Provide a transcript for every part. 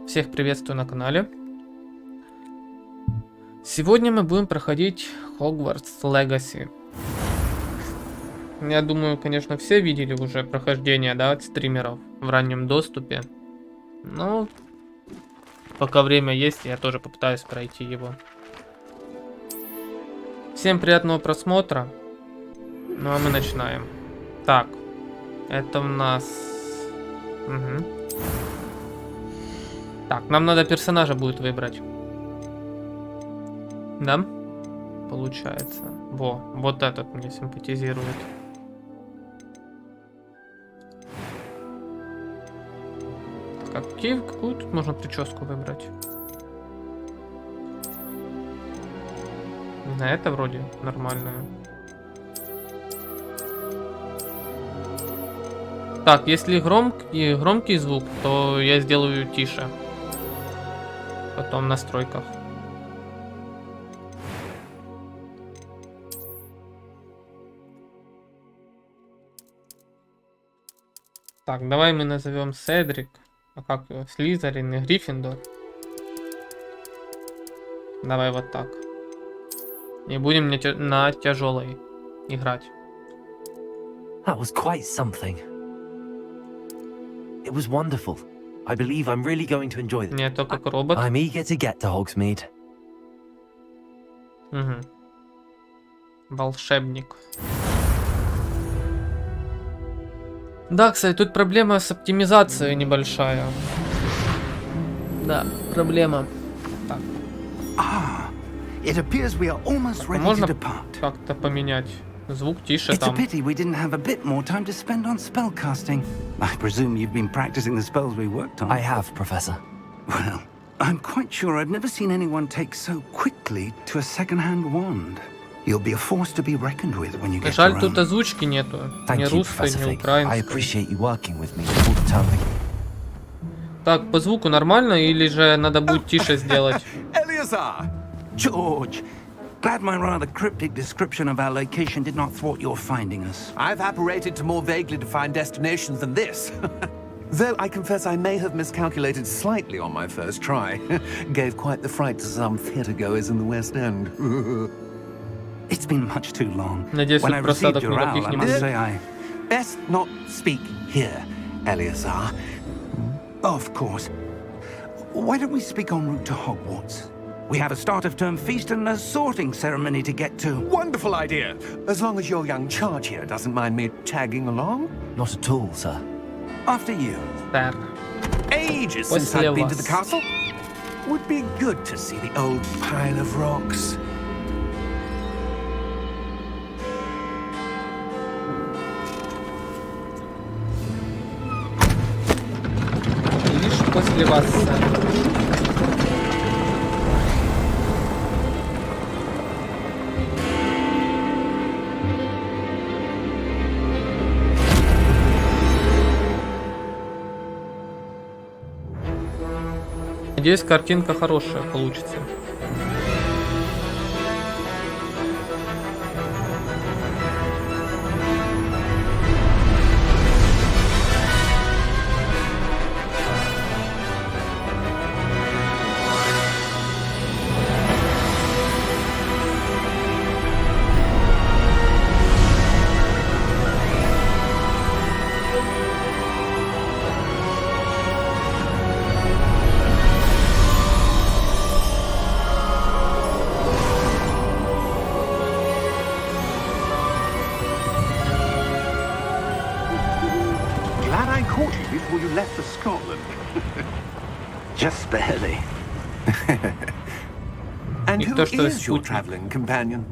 Всех приветствую на канале. Сегодня мы будем проходить Hogwarts Legacy. Я думаю, конечно, все видели уже прохождение, да, от стримеров в раннем доступе. Но пока время есть, я тоже попытаюсь пройти его. Всем приятного просмотра. Ну а мы начинаем. Так, это у нас... Угу. Так, нам надо персонажа будет выбрать. Да? Получается. Вот этот мне симпатизирует. Какую тут можно прическу выбрать? Не знаю, это вроде нормальная. Так, если громкий звук, то я сделаю тише. Потом в настройках. Так, давай мы назовем Седрик. А как его? Слизерин и Гриффиндор. Давай вот так. И будем на тяжелой играть. That was quite something. It was wonderful. I believe I'm really going to enjoy this. Не, то как робот. I'm eager to get to Hogsmeade. Угу. Волшебник. Да, кстати, тут проблема с оптимизацией небольшая. Да, проблема. Так. It appears we are almost ready to Можно depart. как-то поменять звук тише It's a там. pity we didn't have a bit more time to spend on spellcasting. I presume you've been practicing the spells we worked on. I have, Professor. Well, I'm quite sure I've never seen anyone take so quickly to a second-hand wand. You'll be a force to be reckoned with when you get to Жаль, Rome. тут озвучки нету. Thank Ни you, русской, Professor ни Fig. I украинской. appreciate you working with me all the time. Так, по звуку нормально или же надо будет тише сделать? Eleazar! George! Glad my rather cryptic description of our location did not thwart your finding us. I've apparated to more vaguely defined destinations than this. Though I confess I may have miscalculated slightly on my first try. Gave quite the fright to some theatregoers in the West End. It's been much too long. Надеюсь, When тут I просадок received your owl, никаких I не must будет. say I... Best not speak here, Eleazar. Of course. Why don't we speak en route to Hogwarts? We have a start-of-term feast and a sorting ceremony to get to. Wonderful idea! As long as your young charge here doesn't mind me tagging along. Not at all, sir. After you. Так. Ages since После I've been to вас. the castle. Would be good to see the old pile of rocks. Лишь после вас, сэр. Надеюсь, картинка хорошая получится. Glad I caught you before you left for Scotland. Just barely. And И who то, что is your спутник. traveling companion?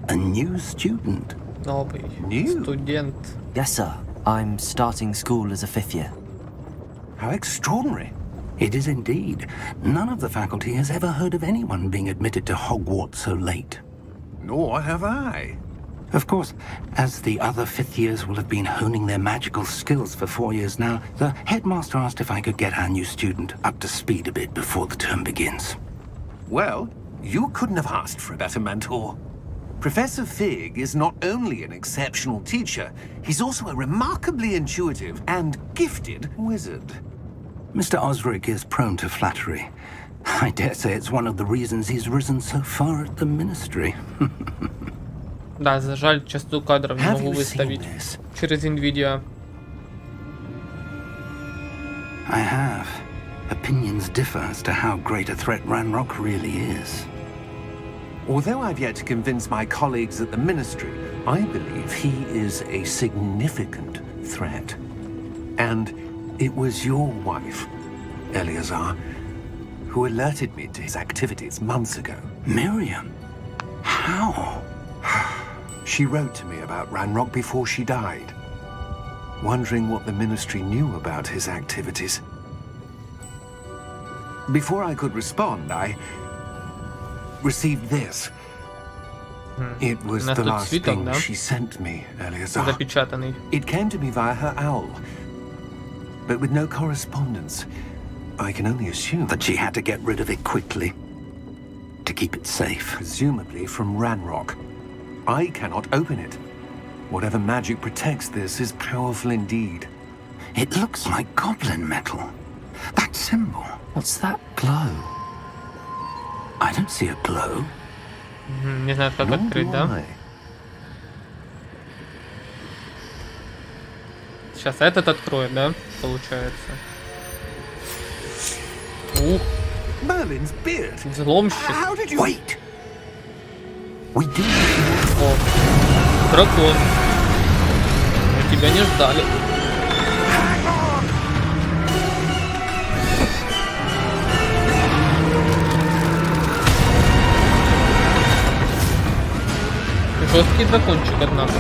A new student. Новый New? студент. Yes, sir. I'm starting school as a 5th year. How extraordinary. It is indeed. None of the faculty has ever heard of anyone being admitted to Hogwarts so late. Nor have I. Of course, as the other 5th years will have been honing their magical skills for 4 years now, the headmaster asked if I could get our new student up to speed a bit before the term begins. Well, you couldn't have asked for a better mentor. Professor Fig is not only an exceptional teacher, he's also a remarkably intuitive and gifted wizard. Mr. Osric is prone to flattery. I dare say it's one of the reasons he's risen so far at the ministry. Да, жаль, частоту кадров не могу выставить через NVIDIA. I have. Opinions differ as to how great a threat Ranrock really is. Although I've yet to convince my colleagues at the Ministry, I believe he is a significant threat. And it was your wife, Eleazar, who alerted me to his activities months ago. Miriam? How? She wrote to me about Ranrock before she died, wondering what the Ministry knew about his activities. Before I could respond, I received this. It was the last thing she sent me, Eleazar. Запечатанный. It came to me via her owl, but with no correspondence. I can only assume That she had to get rid of it quickly to keep it safe. presumably from Ranrock. I cannot open it. Whatever magic protects this is powerful indeed. It looks like goblin metal. That symbol. What's that glow? I don't see a glow. Не знаю, как открыть, да? Why? Сейчас этот откроет, да? Получается. Ух, Merlin's beard. взломщик. How did you... Wait! We do. О, дракон. Мы тебя не ждали. Жесткий дракончик, однако.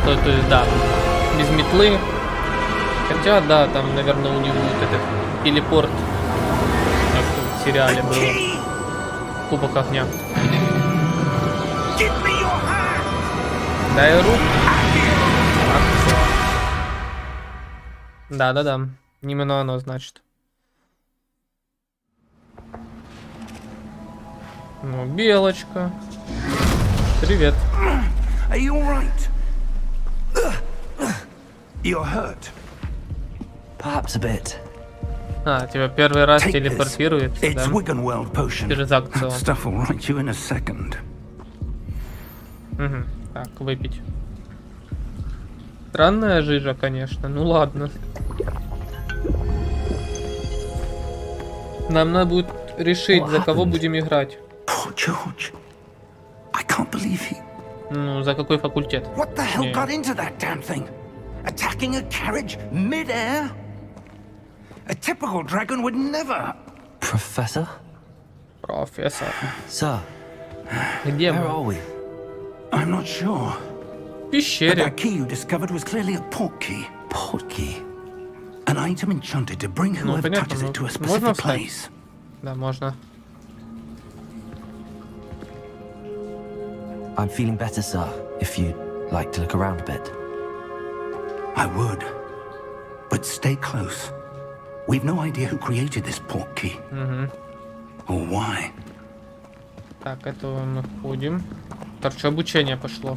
То есть, да, без метлы. Хотя, да, там, наверное, у него вот этот телепорт, как в сериале было. Кубок огня. Дай руку. Да. Именно оно, значит. Ну, белочка. Привет. Are you all right? You're hurt. Perhaps a bit. Тебя первый раз Take this. телепортирует, It's да? Wiggenweld potion. Через акцию. That stuff will right you in a second. Угу. Так, выпить. Странная жижа, конечно. Ну ладно. Нам надо будет решить, за кого будем играть. Poor George. I can't believe he... Ну, за какой факультет? What the hell Не. got into that damn thing? Attacking a carriage mid-air? A typical dragon would never... Professor? Профессор. Sir, Где where мы? are we? I'm not sure. В But пещере. that key you discovered was clearly a port key. Portkey. An item enchanted to bring Ну, whoever понятно, touches it to a можно specific встать? place. Да, можно. I'm feeling better, sir, if you'd like to look around a bit. I would. But stay close. We've no idea who created this port key. Or why. Так, этого мы входим. Торчу, обучение пошло.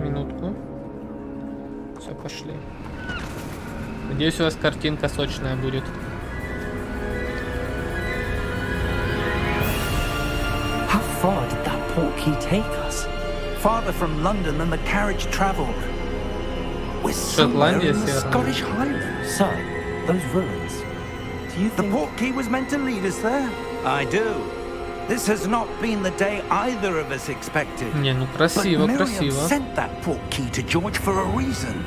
Минутку. Все, пошли. Надеюсь, у вас картинка сочная будет. How far did that portkey take us? Farther from London than the carriage travelled. We're somewhere Шотландия, in the Северная. Scottish Highlands. Sir, those ruins. Do you The think... port key was meant to lead us there? I do. This has not been the day either of us expected. Не, ну But красиво, Miriam красиво. sent that port key to George for a reason.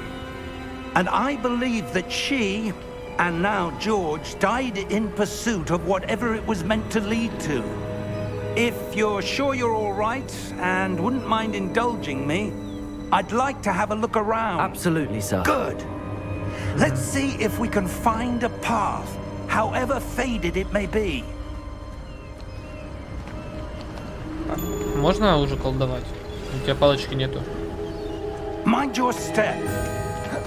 And I believe that she, and now George, died in pursuit of whatever it was meant to lead to. If you're sure you're all right and wouldn't mind indulging me, I'd like to have a look around. Absolutely, sir. Good. Let's see if we can find a path, however faded it may be. Можно уже колдовать? У тебя палочки нету. Mind your step.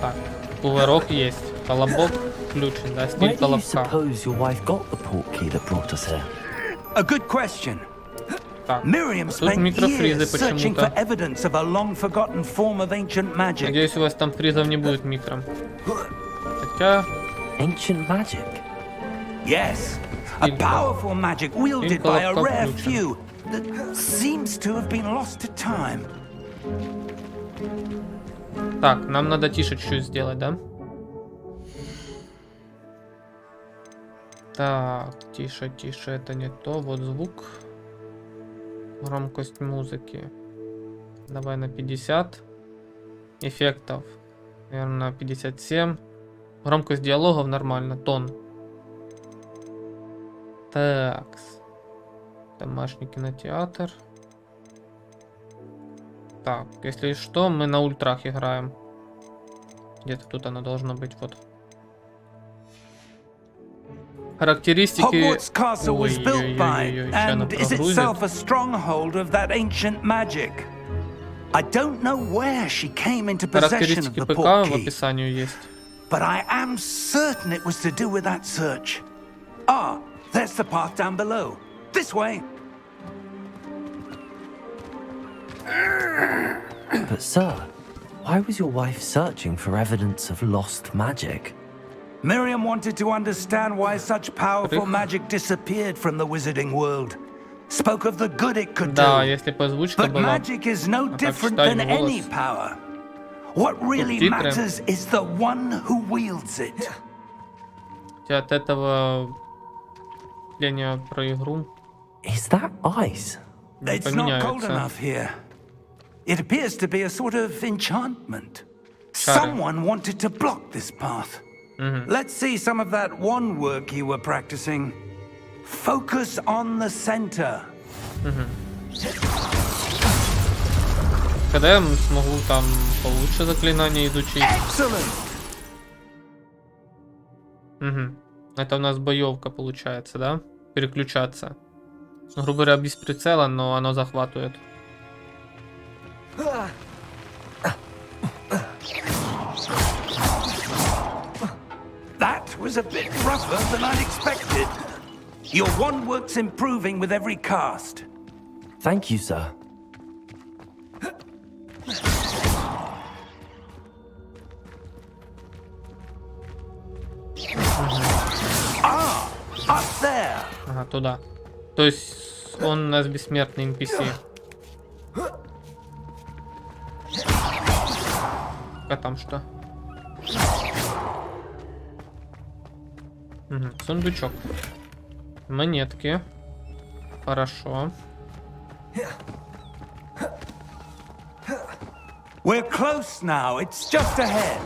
Так, кувырок есть. Колобок включен, да, Where стиль do you колобка. suppose your wife got the portkey that brought us here? A good question. Так, Miriam тут spent микрофризы years searching for почему-то. evidence of a long-forgotten form of ancient magic. Надеюсь, у вас там фризов не будет микро. Хотя... Ancient magic? Yes, a powerful magic wielded by a rare few that seems to have been lost to time. Так, нам надо тише чуть-чуть сделать, да? Так, тише, тише, это не то. Вот звук. Громкость музыки. Давай на 50. Эффектов. Наверное, на 57. Громкость диалогов нормально. Тон. Так. Домашний кинотеатр. Так, если что, мы на ультрах играем. Где-то тут оно должно быть, вот. Характеристики... Hogwarts Castle was built by Ща она and is прогрузит. itself a stronghold of that ancient magic. I don't know where she came into possession of Характеристики the ПК в portkey, описании есть. but I am certain it was to do with that search. Ah, there's the path down below. This way. But sir, why was your wife searching for evidence of lost magic? Miriam wanted to understand why such powerful Рых. magic disappeared from the wizarding world. Spoke of the good it could Да, do. если бы озвучка But была... magic is no так different читать than в голос. any power. What really Субтитры. matters is the one who wields it. Хотя от этого впечатления про игру Is that ice? не It's not cold поменяется. enough here. It appears to be a sort of enchantment. Шары. Someone wanted to block this path. Let's see some of that wand work you were practicing. Focus on the center. Когда я смогу там получше заклинания изучить? Excellent. Угу. Это у нас боевка получается, да? Переключаться. Грубо говоря, без прицела, но оно захватывает. That was a bit rougher than I'd expected. Your wand work's improving with every cast. Thank you, sir. Up there. Ага, туда. То есть он у нас бессмертный NPC. А там что? Угу. Сундучок. Монетки. Хорошо. We're close now. It's just ahead.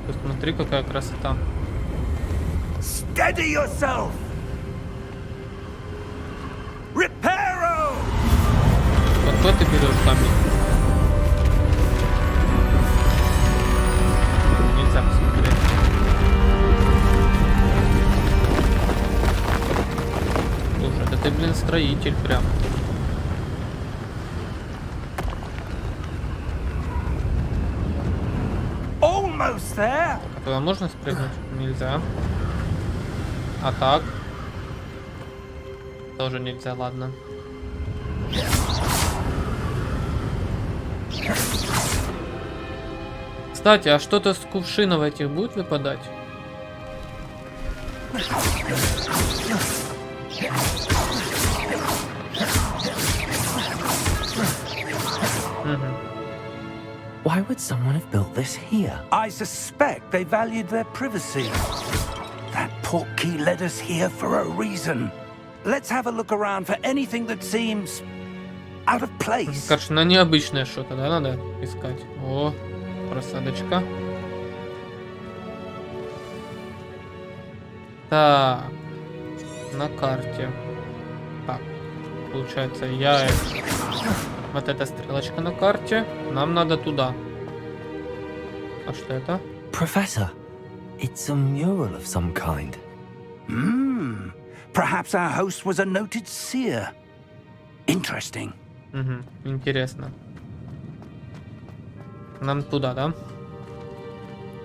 Посмотри, какая красота. Steady yourself. Reparo. Какой ты берешь камень? Нельзя посмотреть. Слушай, да ты, блин, строитель прям. Almost there. Туда можно спрыгнуть? Нельзя. А так? Тоже нельзя, ладно. Кстати, а что-то с кувшинов этих будет выпадать? Why would someone have built this here? I suspect they valued their privacy. That portkey led us here for a reason. Let's have a look around for anything that seems out of place. Короче, на необычное что-то, да, надо искать. О, просадочка. Так, на карте. Так, получается, вот эта стрелочка на карте. Нам надо туда. А что это? Professor, It's a mural of some kind. Perhaps our host was a noted seer. Interesting. Угу, интересно. Нам туда, да?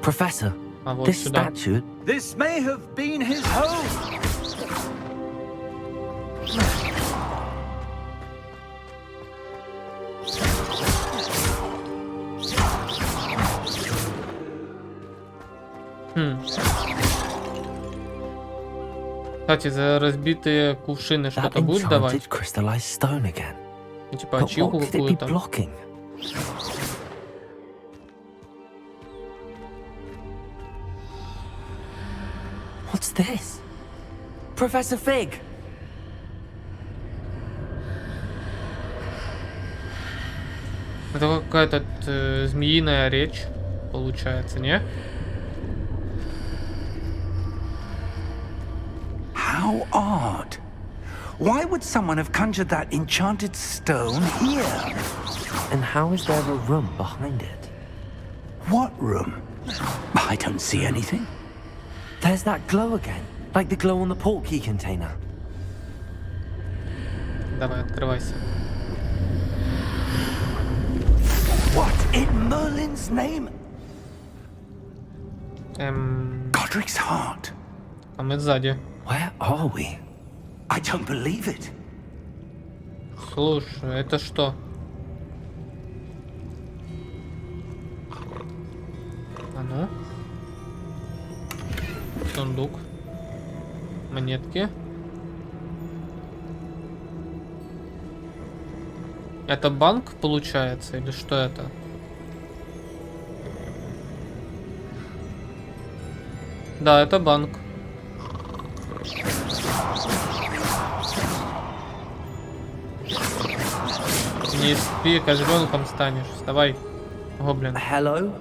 Professor, А вот this сюда. statue... This may have been his home. Кстати, за разбитые кувшины That что-то будет давать? enchanted crystallized stone again. Ну, типа But ачивку what could it be какую-то. blocking? What's this? Professor Fig! Это какая-то змеиная речь, получается, не? How odd. Why would someone have conjured that enchanted stone here? And how is there a room behind it? What room? I don't see anything. There's that glow again, like the glow on the portkey container. Давай, открывайся. What in Merlin's name? Godric's heart. А мы сзади. Where are we? I don't believe it. Слушай, это что? А ну? Сундук. Монетки. Это банк, получается, или что это? Да, это банк. Не спи, козленком станешь. Вставай, гоблин. Hello?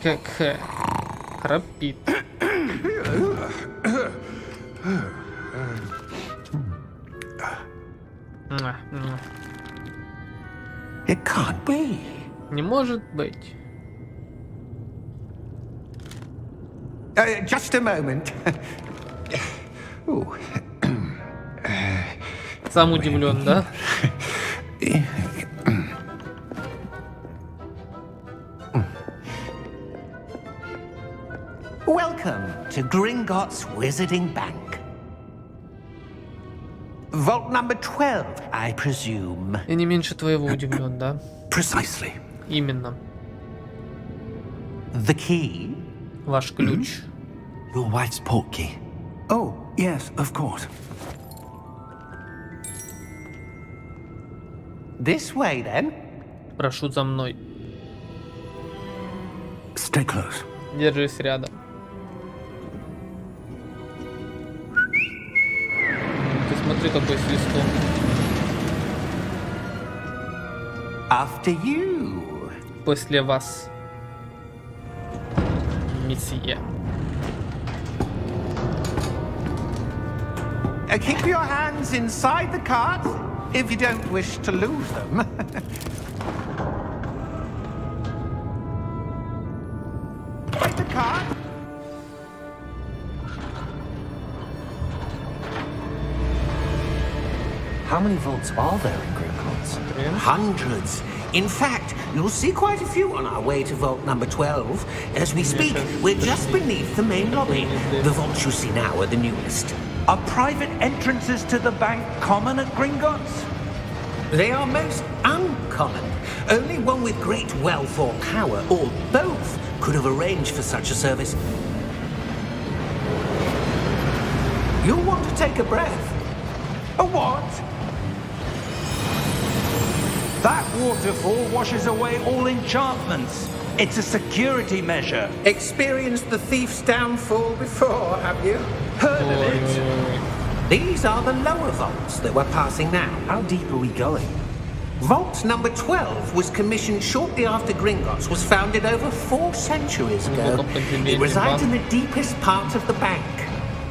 Как храпит. It can't be. Не может быть. Just a moment. Ooh. Сам удивлен, да? Welcome to Gringotts Wizarding Bank. Vault number 12, I presume. Я не меньше твоего удивлен, да? Precisely. Именно. The key? Ваш ключ. Your wife's portkey. Oh, yes, of course. This way, then. Прошу за мной. Stay close. Держись рядом. Ты смотри, какой свистун. After you. После вас, месье. Keep your hands inside the cart if you don't wish to lose them. Take the cart. How many vaults are there in Gringotts? Hundreds. In fact, you'll see quite a few on our way to vault number 12. As we speak, we're just beneath the main lobby. The vaults you see now are the newest. Are private entrances to the bank common at Gringotts? They are most uncommon. Only one with great wealth or power, or both, could have arranged for such a service. You'll want to take a breath. A what? That waterfall washes away all enchantments. It's a security measure. Experienced the thief's downfall before, have you? Heard of it? These are the lower vaults that we're passing now. How deep are we going? Vault number 12 was commissioned shortly after Gringotts was founded over 4 centuries ago. It resides in the deepest part of the bank.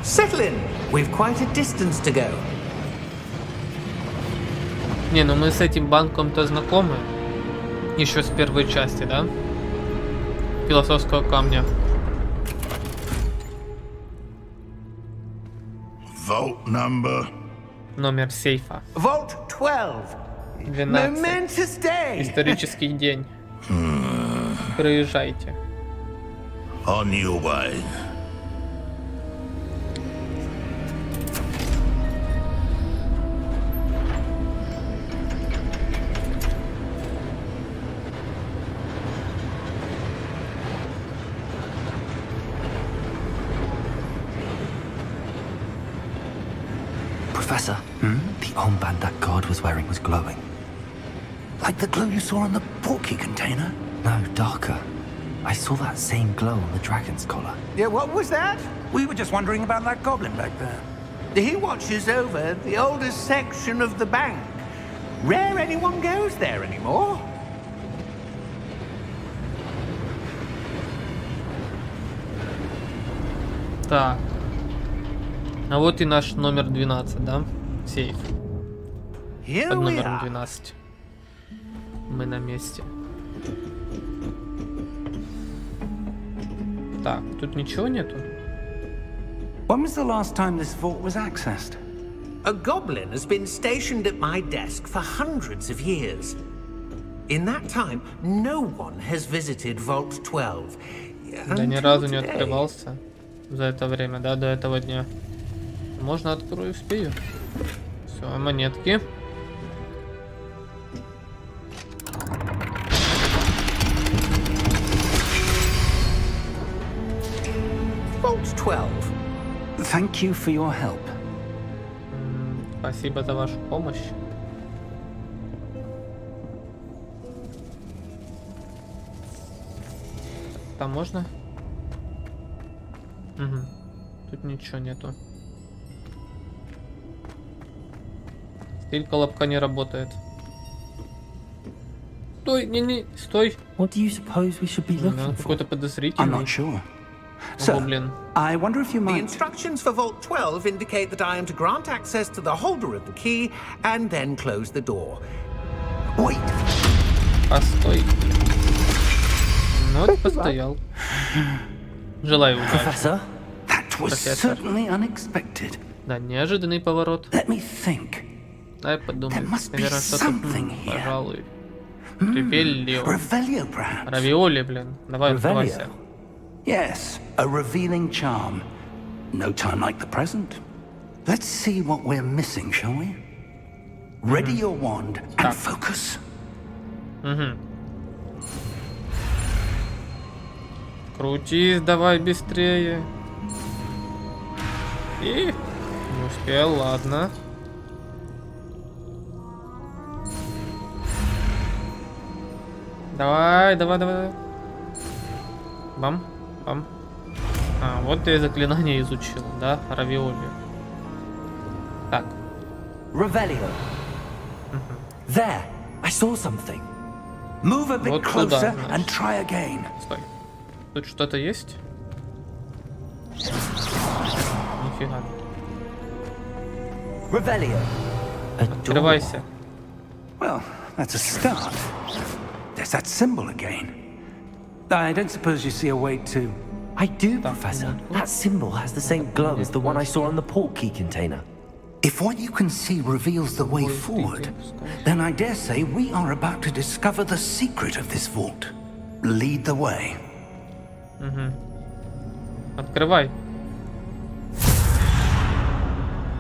Settle in. We've quite a distance to go. Не, ну мы с этим банком-то знакомы. Еще с первой части, да? Философского камня. Vault number. Номер сейфа. Vault 12. 12. Momentous day. Исторический день. Проезжайте. On your way. Professor, the armband that guard was wearing was glowing. Like the glow you saw on the portkey container? No, darker. I saw that same glow on the dragon's collar. Yeah, what was that? We were just wondering about that goblin back there. He watches over the oldest section of the bank. Rare anyone goes there anymore. Так. А вот и наш номер 12, да? Сейф. Here Под we номером are. 12. Мы на месте. Так, тут ничего нету? When was the last time this vault was accessed? A goblin has been stationed at my desk for hundreds of years. In that time, no one has visited Vault 12. Да ни Until разу не today. открывался за это время, да, до этого дня. Можно открою, успею. Все, монетки. Vault 12. Thank you for your help. Спасибо за вашу помощь. Там можно? Угу. Тут ничего нету. Стиль колобка не работает. Стой, не, стой. What do you suppose we should be Он looking for? какой-то I'm подозрительный. not sure. О, блин. I wonder if you The might... instructions for Vault 12 indicate that I am to grant access to the holder of the key and then close the door. Wait! Постой. Ну вот постоял. Желаю удачи. Professor? That was Professor. certainly unexpected. Да, неожиданный поворот. Let me think. Дай подумать. There must be Наверное, что-то, something here. пожалуй. Ревелио. Revelio, perhaps? Равиоли, блин. Давай, открывайся. Revelio. Yes, a revealing charm. No time like the present. Let's see what we're missing, shall we? Ready your wand and focus. Угу. Крутись, давай быстрее. И... Не успел, ладно. Давай. Бам. А, вот ты заклинание изучил, да? Равиоли. Так. Revelio. There, I saw something. Move a bit Вот closer туда, and значит. try again. Стой. Тут что-то есть? Нифига. Revelio. A door. Открывайся. Well, that's a start. There's that symbol again. I don't suppose you see a way to... I do, Professor. That symbol has the same glow as the one I saw on the portkey container. If what you can see reveals the way forward, then I dare say we are about to discover the secret of this vault. Lead the way. Открывай.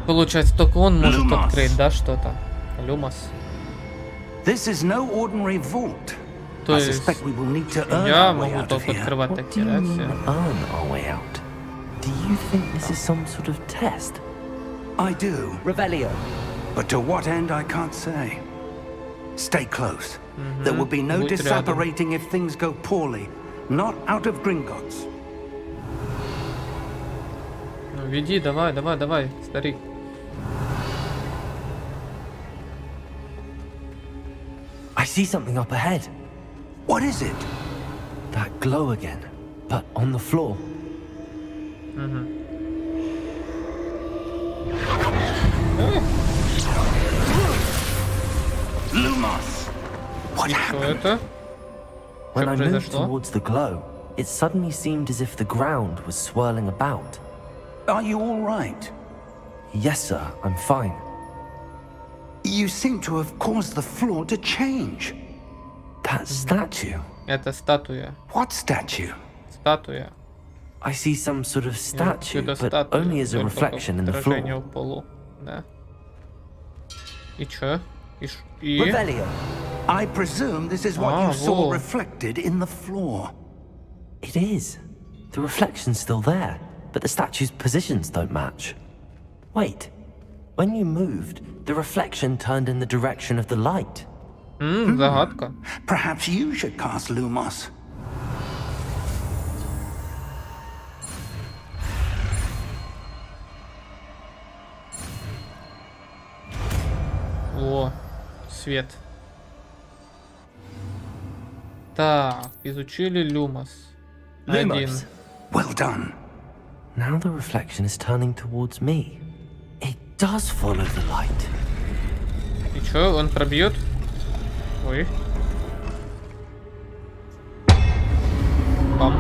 Получается, только он может Lumos. открыть, да, что-то? Люмос. This is no ordinary vault. То I есть suspect we will need to earn я our way могу out of только here. открывать What do такие, you да, mean, все? earn our way out? Do you think this is some sort of test? I do, Revelio. but to what end I can't say. Stay close. There will be no Будь рядом. disapparating if things go poorly. Not out of Gringotts. Ну, веди, давай, старик. I see something up ahead. What is it? That glow again, but on the floor. Lumos! What Что happened? это? When Что I moved произошло? towards the glow, it suddenly seemed as if the ground was swirling about. Are you all right? Yes, sir, I'm fine. You seem to have caused the floor to change. That statue. Это статуя. What statue? Статуя. I see some sort of statue, Это but статуя, only as a только reflection in the отражение floor. в полу. Да. И чё? И... Revelio. I presume this is what Ah, you saw whoa. reflected in the floor. It is. The reflection's still there, but the statue's positions don't match. Wait. When you moved, the reflection turned in the direction of the light. Загадка. Perhaps you should cast Lumos. О, свет. Так, изучили Люмос. Один. Lumos. Well done. Now the reflection is turning towards me. It does follow the light. И чё, он пробьет? Ой. Бам.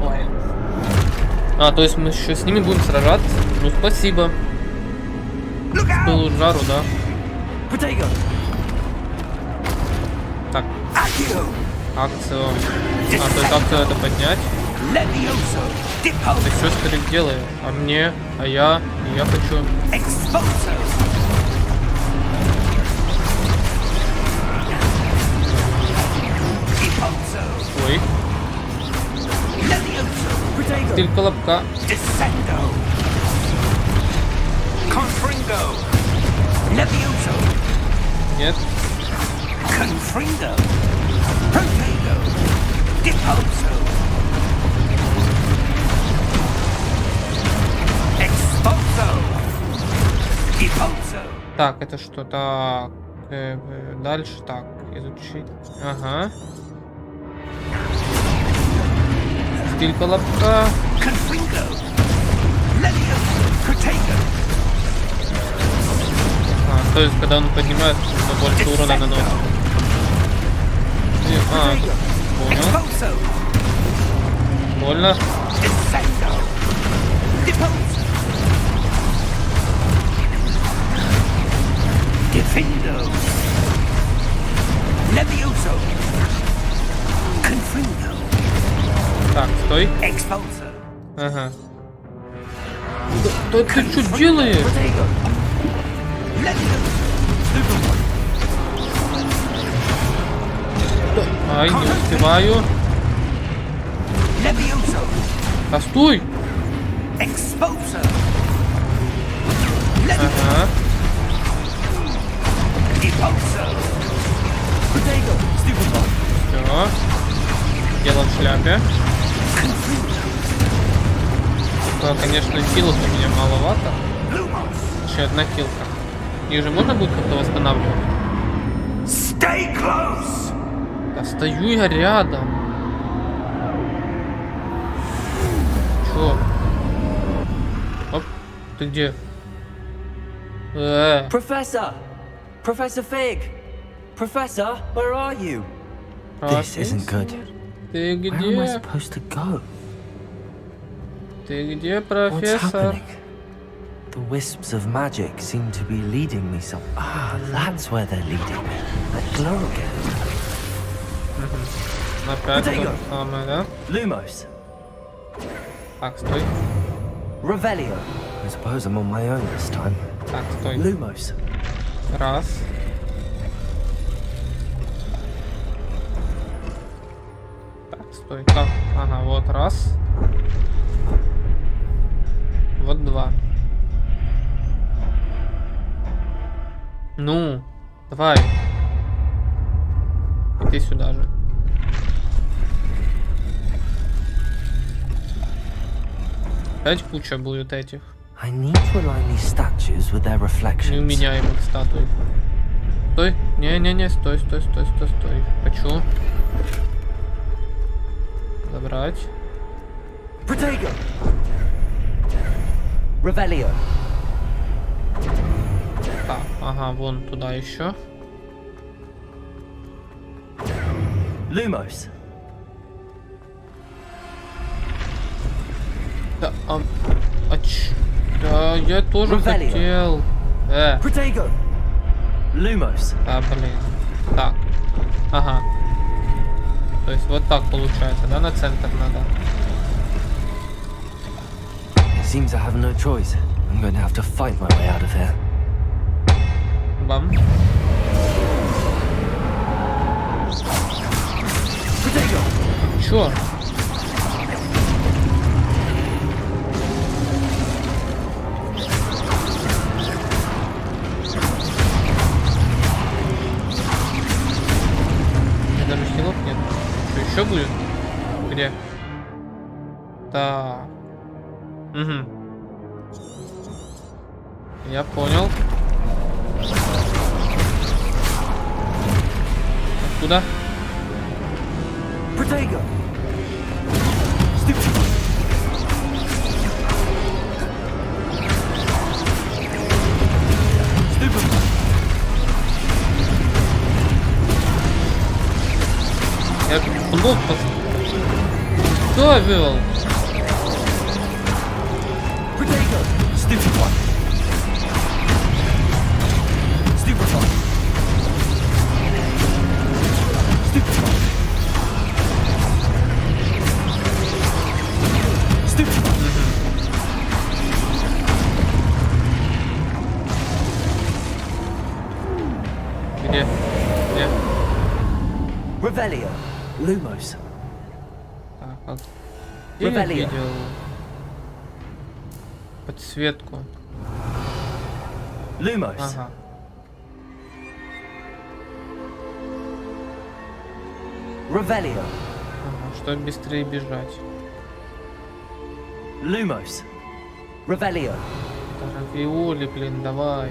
Ой. А, то есть мы еще с ними будем сражаться? Ну, спасибо. Был жару, да. Protego! Так, Accio! акцию. А, то есть акцию это поднять. Levioso! Depot! Ты что, старик, делаешь? А мне? А я хочу. Expulso! Depulso! Ой. Levioso! Стиль колобка. Descendo! Confringo! Levioso! Нет. Confringo! Protego! Depulso! Expulso! Depulso! Так, это что? Так. Дальше так. Изучить. Ага. Стиль колобка. Confringo! Levioso! Protego! А, то есть, когда он поднимается, то больше урона наносит. И, понял. Expulso! Больно. Descendo! Depulso! Defendo! Levioso! Confringo! Так, стой. Expulso! Ага. Да ты что делаешь? Protego! Levioso! Ай, не успеваю. Levioso! А стой! Expulso! Levioso! Ага. Depulso! Protego! Stupid! Все. Дело в шляпе. Да, конечно, киллов у меня маловато. Lumos! Еще одна килка. Их же можно будет как-то восстанавливать? Stay close! Да стою я рядом. Чё? Оп, ты где? Professor! Professor Fig! Professor, where are you? This isn't good. Ты Where am I где? supposed to go? Ты где, What's профессор? happening? The wisps of magic seem to be leading me some. Ah, that's where they're leading me. That glow again. Опять то Protego. же самое, да? Lumos. Так, стой. Revelio. I suppose I'm on my own this time. Так, стой. Lumos. Раз. Так, стой. Так, ага, вот раз. Вот два. Ну, давай. И ты сюда же. Опять куча будет этих I need to align these statues with their reflections. неуменяемых статуй. Стой. Не-не-не, стой. Хочу. Забрать. Protego. Revelio. Так, ага, вон туда еще. Lumos. Да, да, я тоже Revelio. хотел. Protego. Lumos. Да, блин. Так. Ага. То есть вот так получается, да, на центр надо. Seems I have no choice. I'm going to have to fight my way out of here. Бам. Protego. Чё? Даже хилов нет. Что еще будет? Где? Так. Угу. Я понял. Откуда? Protego. Stupid. Stupid. Я блок поставил. Protego. Stupid one. Stupid one. Stupid one. Stupid one. Где? Где? Revelio. Lumos. Так, а где я Revelio. видел подсветку? Lumos. Ага. Revelio. Ага, чтобы быстрее бежать. Lumos. Revelio. Равиоли, блин, давай.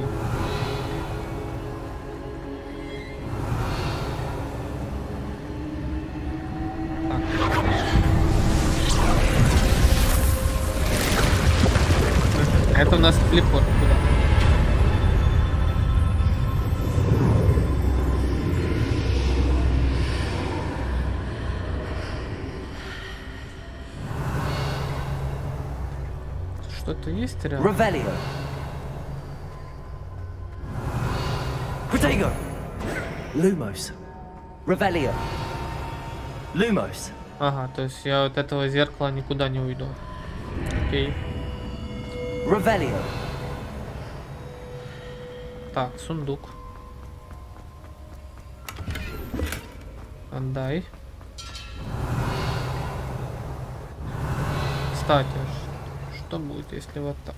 Так. Это у нас телепорт куда? Что-то есть рядом? Revelio. Protego. Lumos. Revelio. Lumos. Ага, то есть я от этого зеркала никуда не уйду. Окей. Revelio. Так, сундук. Отдай. Кстати, что будет, если вот так?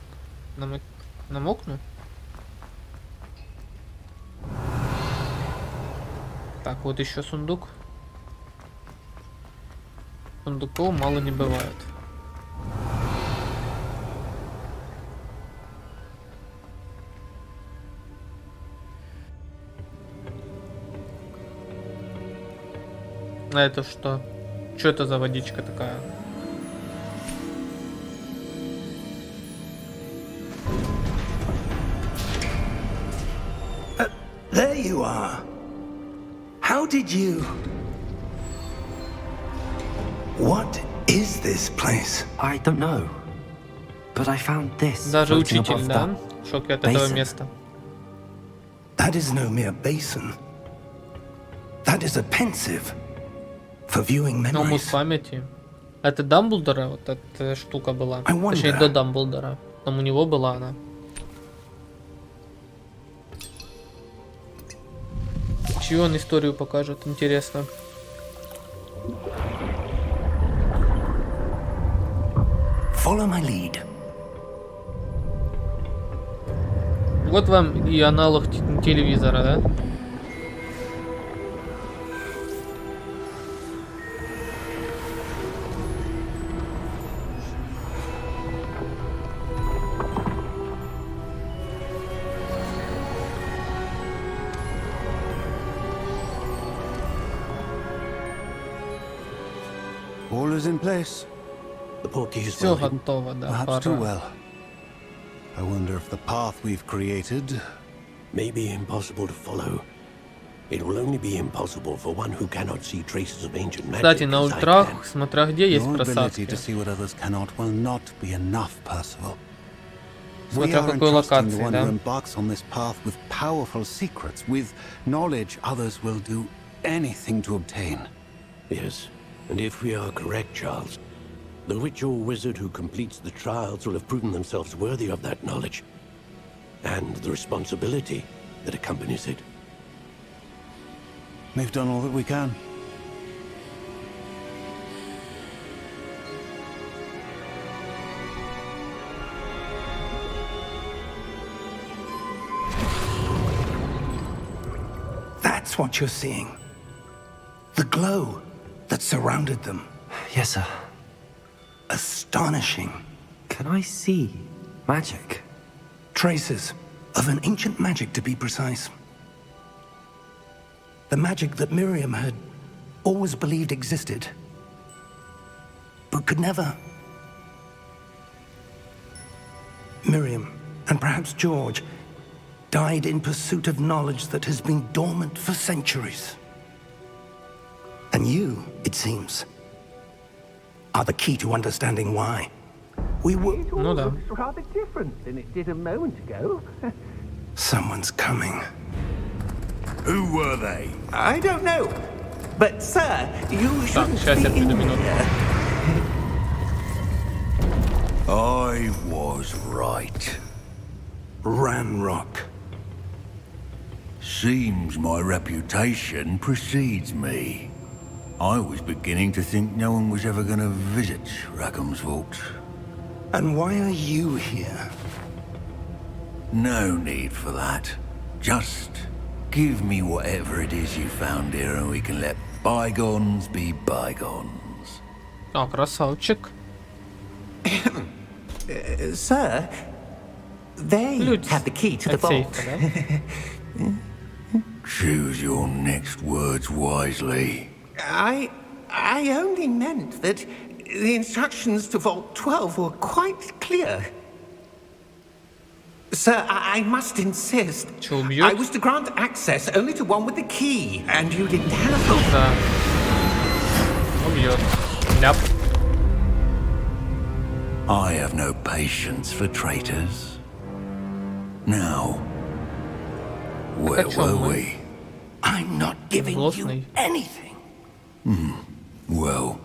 Намокну? Так, вот еще сундук. Сундуков мало не бывает. А это что? Что это за водичка такая? There you are. How did you... What is this place? I don't know. But I found this. Даже floating учитель, above да? that. В шоке от этого basin. места. That is no mere basin. That is a pensive for viewing Омут memories. памяти. Это Дамблдора вот эта штука была. I wonder. Точнее, до Дамблдора. Там у него была она. Чью он историю покажет, интересно. Follow my lead. Вот вам и аналог телевизора, да? All is in place. The portkey is Все well hidden. готово, да, Perhaps too пора. well. I wonder if the path we've created may be impossible to follow. It will only be impossible for one who cannot see traces of ancient magic. Кстати, на as I ультрах, can. смотря где, есть Your ability просадки. to see what others cannot will not be enough, Percival. We Смотря are какой entrusting the локации, one да? who embarks on this path with powerful secrets, with knowledge others will do anything to obtain. Yes, and if we are correct, Charles, the witch or wizard who completes the trials will have proven themselves worthy of that knowledge, and the responsibility that accompanies it. We've done all that we can. That's what you're seeing. The glow that surrounded them. Yes, sir. Astonishing. Can I see magic? Traces of an ancient magic, to be precise. The magic that Miriam had always believed existed, but could never. Miriam, and perhaps George, died in pursuit of knowledge that has been dormant for centuries. And you, it seems, are the key to understanding why. We were... Ну да. Rather different than it did a moment ago. Someone's coming. Who were they? I don't know. But, sir, you Так, shouldn't сейчас я be приду in минуту. here. I was right. Ranrock. Seems my reputation precedes me. I was beginning to think no one was ever going to visit Rackham's vault. And why are you here? No need for that. Just give me whatever it is you found here and we can let bygones be bygones. А, красавчик. Sir, they Ключ have the key to the от vault. сейфа, да? Choose your next words wisely. I only meant that the instructions to Vault 12 were quite clear. Sir, I must insist. Чё, убьёт? I was to grant access only to one with the key, and you didn't have... Да. Убьет. Ляп. I have no patience for traitors. Now, where о чём were мы? we? I'm not giving you Злостный. anything. Well,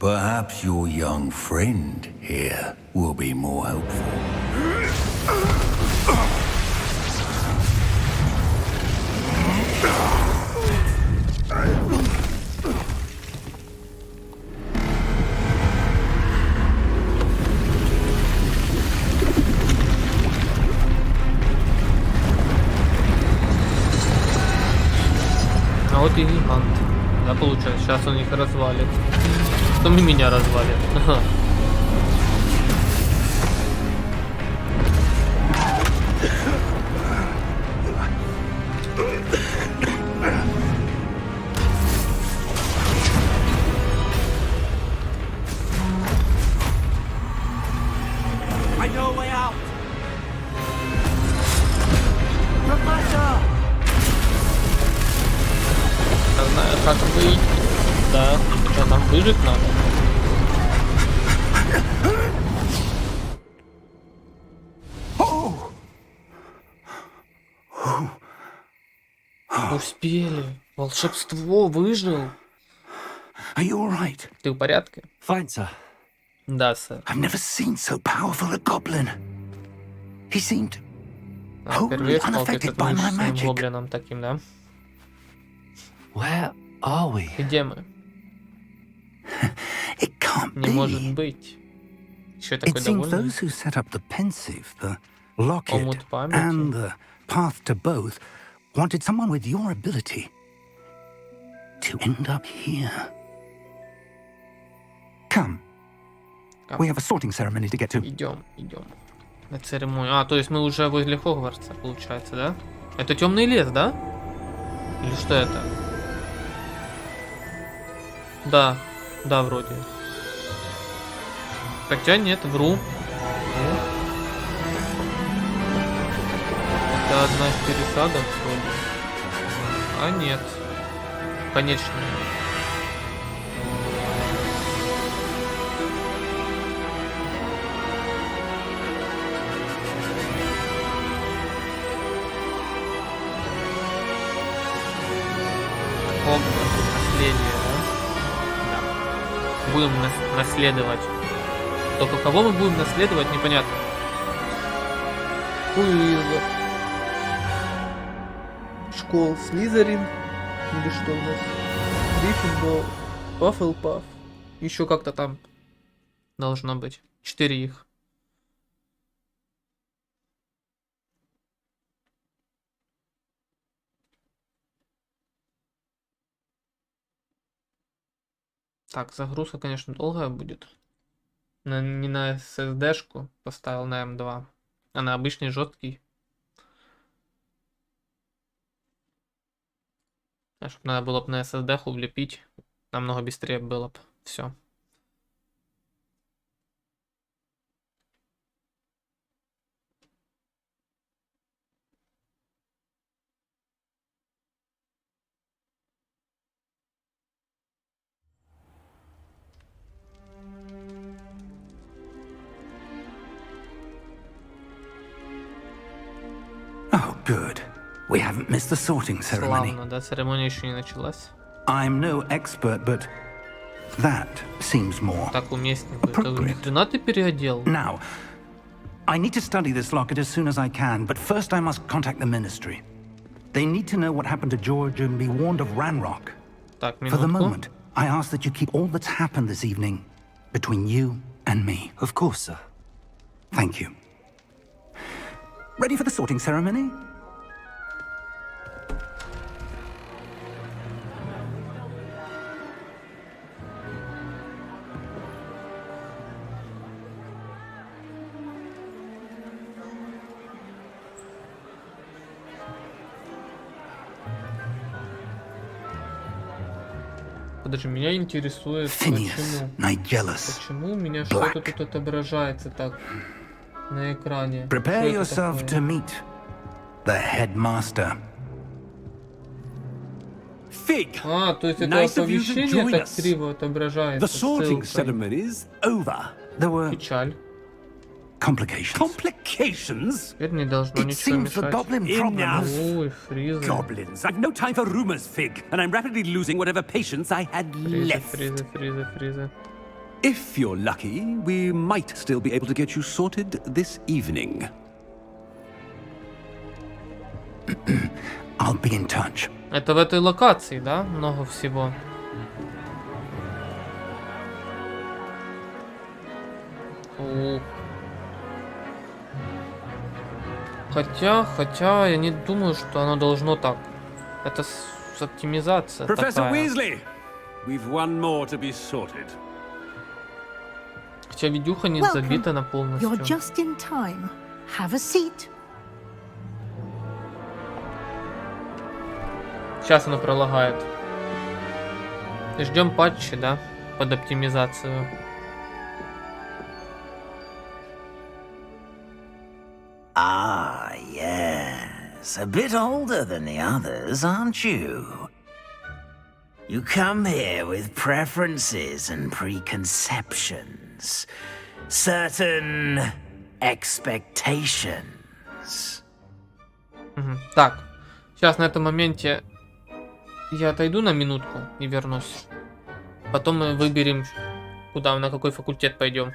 perhaps your young friend here will be more helpful. А вот и гигант. Да, получается, сейчас он их развалит. Потом и меня развалит. Ага. I know a way out. Я знаю, как выйти. Да, что там выжить надо. Успели. Волшебство, выжил. Are you all right? Ты в порядке? Fine, sir. Да, сэр. I've never seen so powerful a goblin. He seemed Впервые wholly сталкивается unaffected by my с magic. гоблином таким, да? Where are we? Где мы? It can't Не может be. быть. Еще It такой seems довольный. those who set up the pensive, the locket, Омут памяти. and the path to both wanted someone with your ability to end up here. Come. Come. We have a sorting ceremony to get to. Идем, идем. На церемонию. А, то есть мы уже возле Хогвартса, получается, да? Это темный лес, да? Или что это? Да, да, вроде. Это одна из пересадок вроде. А нет. Конечно. Хогвартс наследие, да? Да. Будем наследовать. Только кого мы будем наследовать, непонятно. QUBE. Школ Слизерин. Или что у нас? Гриффиндор. Паффлпаф. Еще как-то там должно быть. 4 их. Так, загрузка, конечно, долгая будет. Не на SSD-шку поставил на M2, а на обычный жесткий. А чтобы надо было бы на SSD влепить, намного быстрее было бы все. Oh, good. We haven't missed the sorting ceremony. Славно, да, церемония еще не началась. I'm no expert, but that seems more Так уместненько. appropriate. Хрена ты переодел. Now, I need to study this locket as soon as I can, but first I must contact the ministry. They need to know what happened to George and be warned of Ranrock. Так, For the минутку. moment, I ask that you keep all that's happened this evening between you and me. Of course, sir. Thank you. Ready for the sorting ceremony? Подожди, меня интересует, Phineas, Nigellus. почему у меня Black. что-то тут отображается так на экране. Prepare Что это yourself такое? to meet the headmaster. Fig! А, то есть это Nice of you to оповещение join так us. криво отображается. The sorting ссылкой. ceremony's over. There were Печаль. complications. Complications? Теперь не должно It ничего seems the мешать. goblin problem Enough. was... Ой, фризы. Goblins. I've no time for rumors, Fig, and I'm rapidly losing whatever patience I had Фризы, left. фризы, фризы, фризы. If you're lucky, we might still be able to get you sorted this evening. I'll be in touch. Это в этой локации, да? Много всего. Ух. Хотя, я не думаю, что оно должно так. Это оптимизация Professor такая. Weasley, we've one more to be sorted. Хотя видюха не Welcome. забита на полностью. You're just in time. Have a seat. Сейчас оно пролагает. Ждем патчи, да? Под оптимизацию. Ah, yes. A bit older than the others, aren't you? You come here with preferences and preconceptions. Certain expectations. Мгм. Так, сейчас на этом моменте я отойду на минутку и вернусь. Потом мы выберем, куда, на какой факультет пойдем.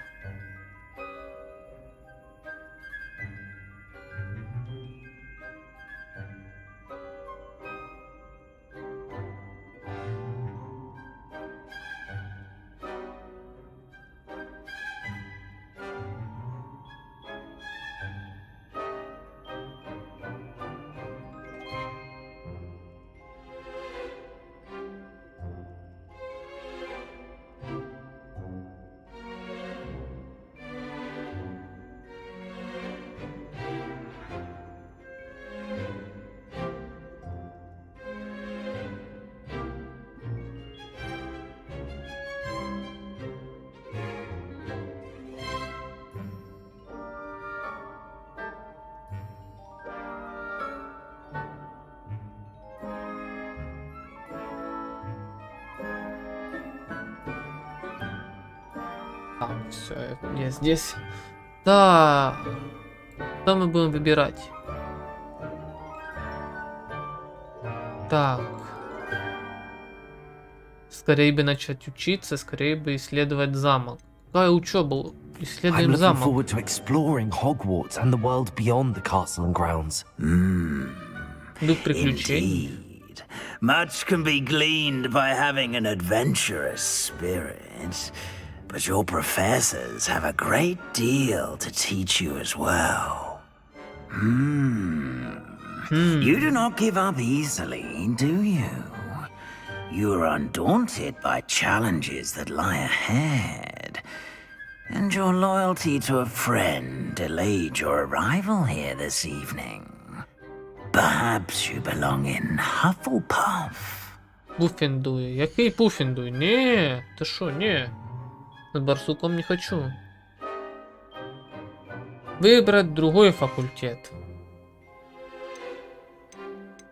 Все, я здесь. Да. Что мы будем выбирать? Так. Скорее бы начать учиться, скорее бы исследовать замок. Какая учеба? I'm Исследуем looking замок. forward to exploring Hogwarts and the world beyond the castle and grounds. Дух приключений. Indeed. Much can be gleaned by having an adventurous spirit, but your professors have a great deal to teach you as well. You do not give up easily, do you? You are undaunted by challenges that lie ahead, and your loyalty to a friend delayed your arrival here this evening. Perhaps you belong in Hufflepuff. Пуффендуй. Який пуффендуй? Не, ты шо, не. С барсуком не хочу. Выбрать другой факультет.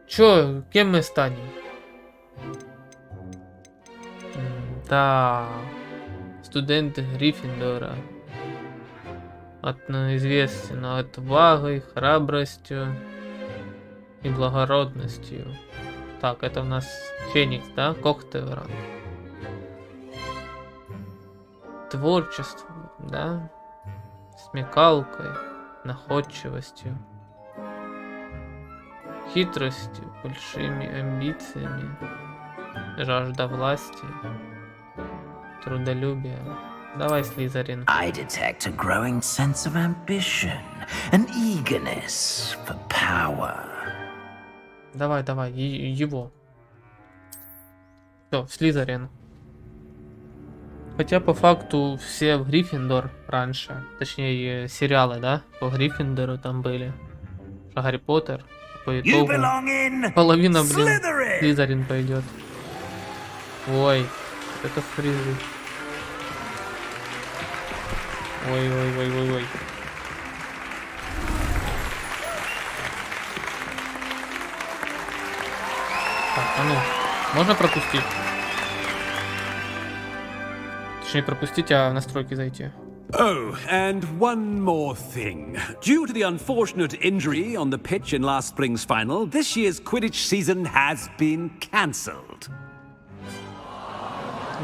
Чё, кем мы станем? Да, студенты Гриффиндора. Известен отвагой, храбростью и благородностью. Так, это у нас Феникс, да? Когтевран. Творчеством, да? Смекалкой, находчивостью, хитростью, большими амбициями, жажда власти, трудолюбие. Давай, Слизерин. I detect a growing sense of ambition, an eagerness for power. Давай, давай, его. Все, Слизерин. Хотя по факту все в Гриффиндор раньше, точнее сериалы, да, по Гриффиндору там были. Гарри Поттер, по итогу половина, блин, Слизерин пойдет. Ой, это фризы. Ой. Так, а ну, можно пропустить? Точнее, пропустить, а в настройки зайти. Oh, and one more thing. Due to the unfortunate injury on the pitch in last spring's final, this year's Quidditch season has been cancelled.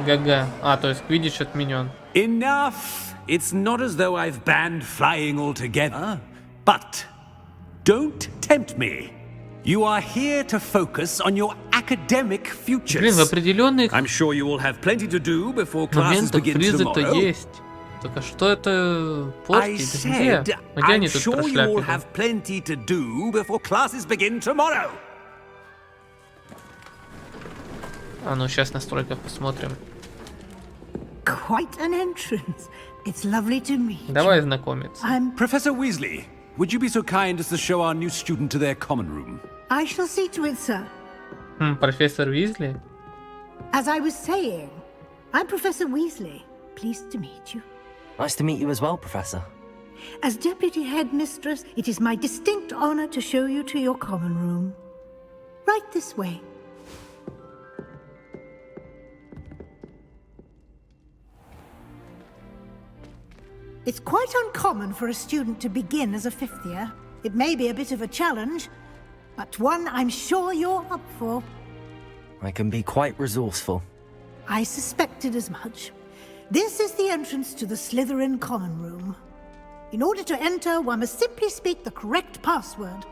ГГ. А, то есть Quidditch отменен. Enough! It's not as though I've banned flying altogether. But don't tempt me. You are here to focus on your academic futures. Блин, в определенных I'm sure you will have plenty to do before classes моментах begin фризы-то tomorrow. есть. Только что это I портит? Где? said, Где I'm они тут sure you all прошляпили? have plenty to do before classes begin tomorrow. А ну, сейчас в настройках посмотрим. Quite an entrance. It's lovely to meet Давай you. знакомиться. Professor Weasley, would you be so kind as to show our new student to their common room? I shall see to it, sir. Профессор Уизли? As I was saying, I'm Professor Weasley. Pleased to meet you. Nice to meet you as well, Professor. As Deputy Headmistress, it is my distinct honor to show you to your common room. Right this way. It's quite uncommon for a student to begin as a fifth year. It may be a bit of a challenge, but one I'm sure you're up for. I can be quite resourceful. I suspected as much. This is the entrance to the Slytherin common room. In order to enter, one must simply speak the correct password.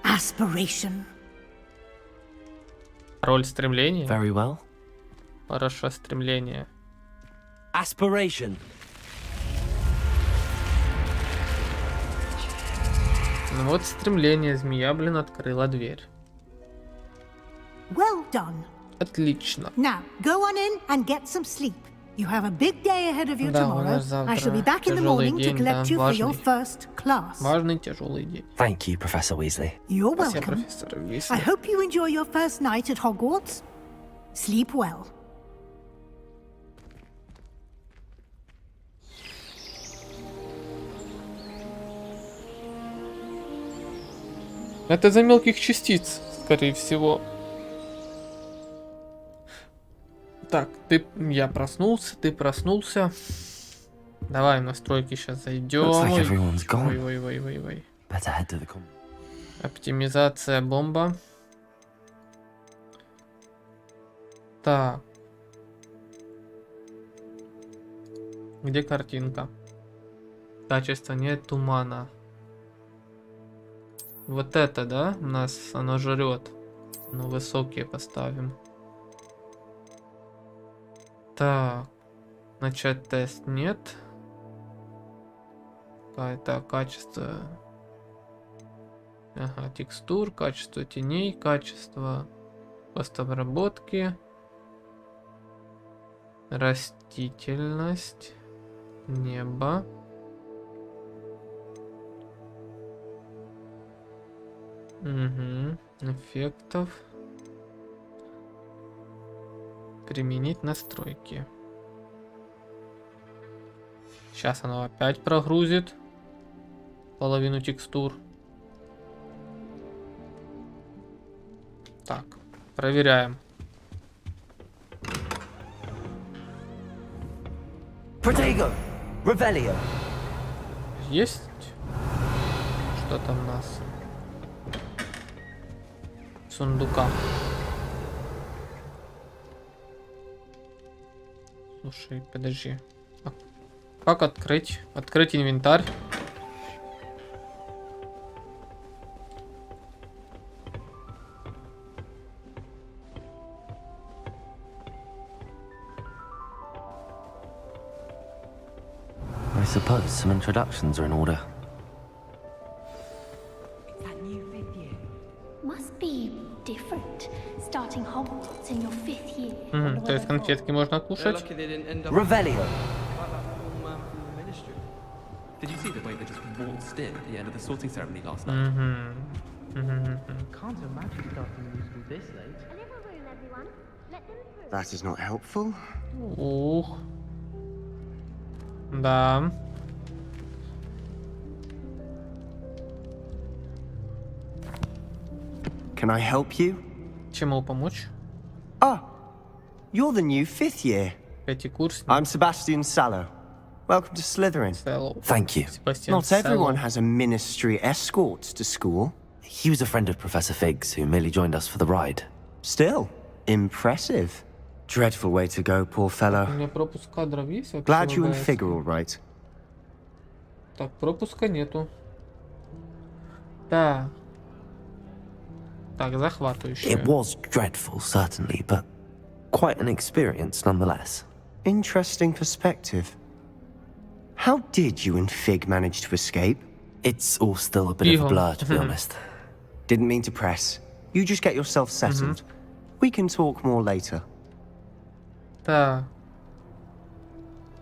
Aspiration. Роль стремления? Very well. Хорошо, стремление. Aspiration. Ну вот стремление. Змея, блин, открыла дверь. Well done. Отлично. Now, go on in and get some sleep. You have a big day ahead of you Да, у tomorrow. нас завтра I shall be back in the тяжелый morning to день, да, collect you for your важный. first class. Важный, тяжелый день. Thank you, Professor Weasley. You're Спасибо, welcome. профессор I Уизли. hope you enjoy your first night at Hogwarts. Sleep well. Это из-за мелких частиц, скорее всего. Так, я проснулся, ты проснулся. Давай в настройки сейчас зайдем. Looks like everyone's gone. Ой. Better head to the com. Оптимизация бомба. Так. Где картинка? Качество нет тумана. Вот это, да? У нас оно жрет. Ну, высокие поставим. Так. Начать тест нет. Это качество. Ага, текстур, качество теней, качество постобработки. Растительность. Небо. Угу. Эффектов. Применить настройки. Сейчас оно опять прогрузит половину текстур. Так, проверяем. Protego! Revelio! Есть? Что там у нас? В сундуках. Слушай, подожди. А как открыть? Открыть инвентарь. I suppose some introductions are in order. That new fifth year must be different. Starting Hogwarts in your fifth year. То есть конфетки можно кушать? Revelio! Did you see the way they just waltzed in at the end of the sorting ceremony last night? Can't imagine starting a musical this late. That is not helpful. Ух. Да. Can I help you? Чему помочь? Ah, you're the new fifth year. Пятикурсник. I'm Sebastian Sallow. Welcome to Slytherin. Thank you. Not everyone has a ministry escort to school. He was a friend of Professor Fig's who merely joined us for the ride. Still, impressive. Dreadful way to go, poor fellow. У меня пропуск кадров есть вообще? Glad you and Fig are all right. Так, пропуска нету. Да. Так, захватывающе. It was dreadful, certainly, but quite an experience nonetheless. Interesting perspective. How did you and Fig manage to escape? It's all still a bit of a blur, to be honest. Didn't mean to press. You just get yourself settled. We can talk more later. Да.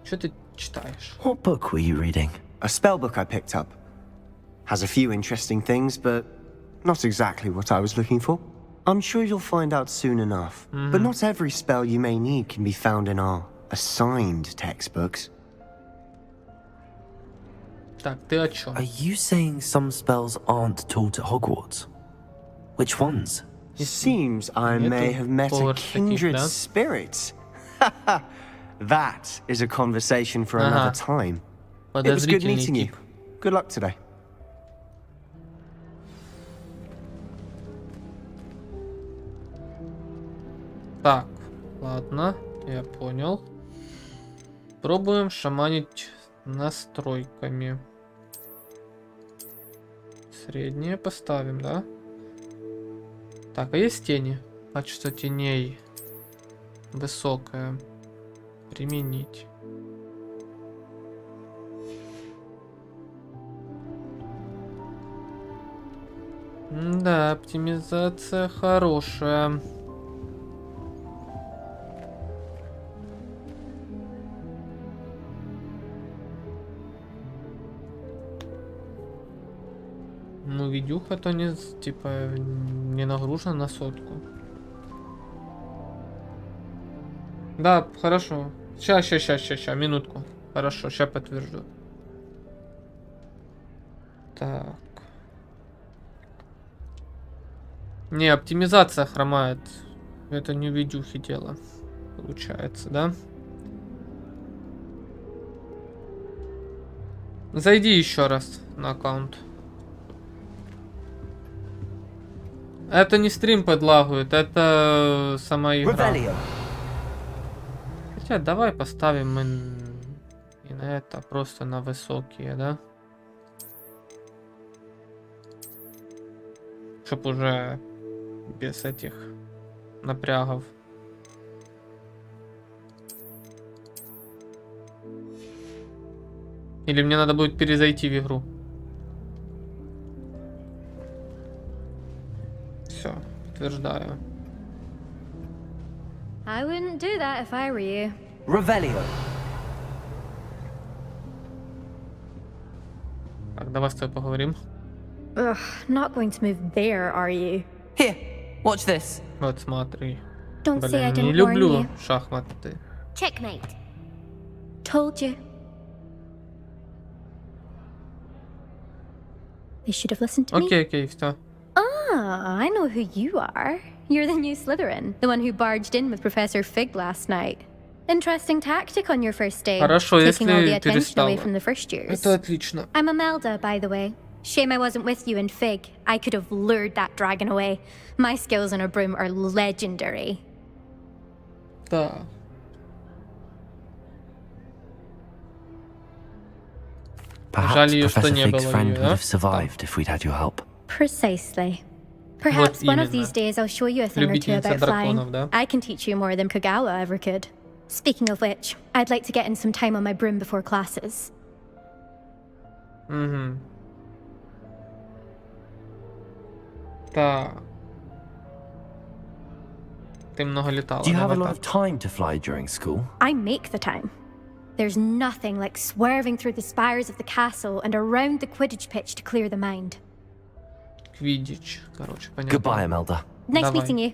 Что ты читаешь? What book were you reading? A spell book I picked up. Has a few interesting things, but not exactly what I was looking for. I'm sure you'll find out soon enough. But not every spell you may need can be found in our assigned textbooks. Так, ты о чем? Are you saying some spells aren't taught at Hogwarts? Which ones? It seems I may have met a kindred spirit. That is a conversation for another time. It was good meeting you. Good luck today. Так, ладно, я понял. Пробуем шаманить настройками. Среднее поставим, да? Так, а есть тени? Качество теней высокое. Применить. Да, оптимизация хорошая. Ну, видюха-то не, типа, не нагружена на сотку. Да, хорошо. Сейчас, минутку. Хорошо, сейчас подтвержу. Так. Не, оптимизация хромает. Это не видюхи дело. Получается, да? Зайди еще раз на аккаунт. Это не стрим подлагивает, это сама игра. Хотя давай поставим мы и на это просто на высокие, да? Чтоб уже без этих напрягов. Или мне надо будет перезайти в игру? Все, подтверждаю. I wouldn't do that if I were you. Revelio. Так, давай с тобой поговорим. Ugh, not going to move there, are you? Here, watch this. Вот смотри. Don't say I Блин, не didn't warn люблю you. шахматы. Checkmate. Told you. They should have listened to me. Окей, все. Ah, I know who you are. You're the new Slytherin, the one who barged in with Professor Fig last night. Interesting tactic on your first day, Хорошо, taking all the если attention away перестала. from the first years. Это отлично. I'm Imelda, by the way. Shame I wasn't with you in Fig. I could have lured that dragon away. My skills on a broom are legendary. Да. Perhaps Жаль, Professor что не Fig's было friend её, would да? have survived if we'd had your help. Precisely. Perhaps one of именно. these days I'll show you a thing or two Любительница about flying. драконов, да? I can teach you more than Kagawa ever could. Speaking of which, I'd like to get in some time on my broom before classes. Угу. Так. Ты много летала. Do you have a давай lot of time to fly during school? I make the time. There's nothing like swerving through the spires of the castle and around the Quidditch pitch to clear the mind. так. Квиддич. Короче, понятно. Goodbye, Imelda. Nice Давай. meeting you.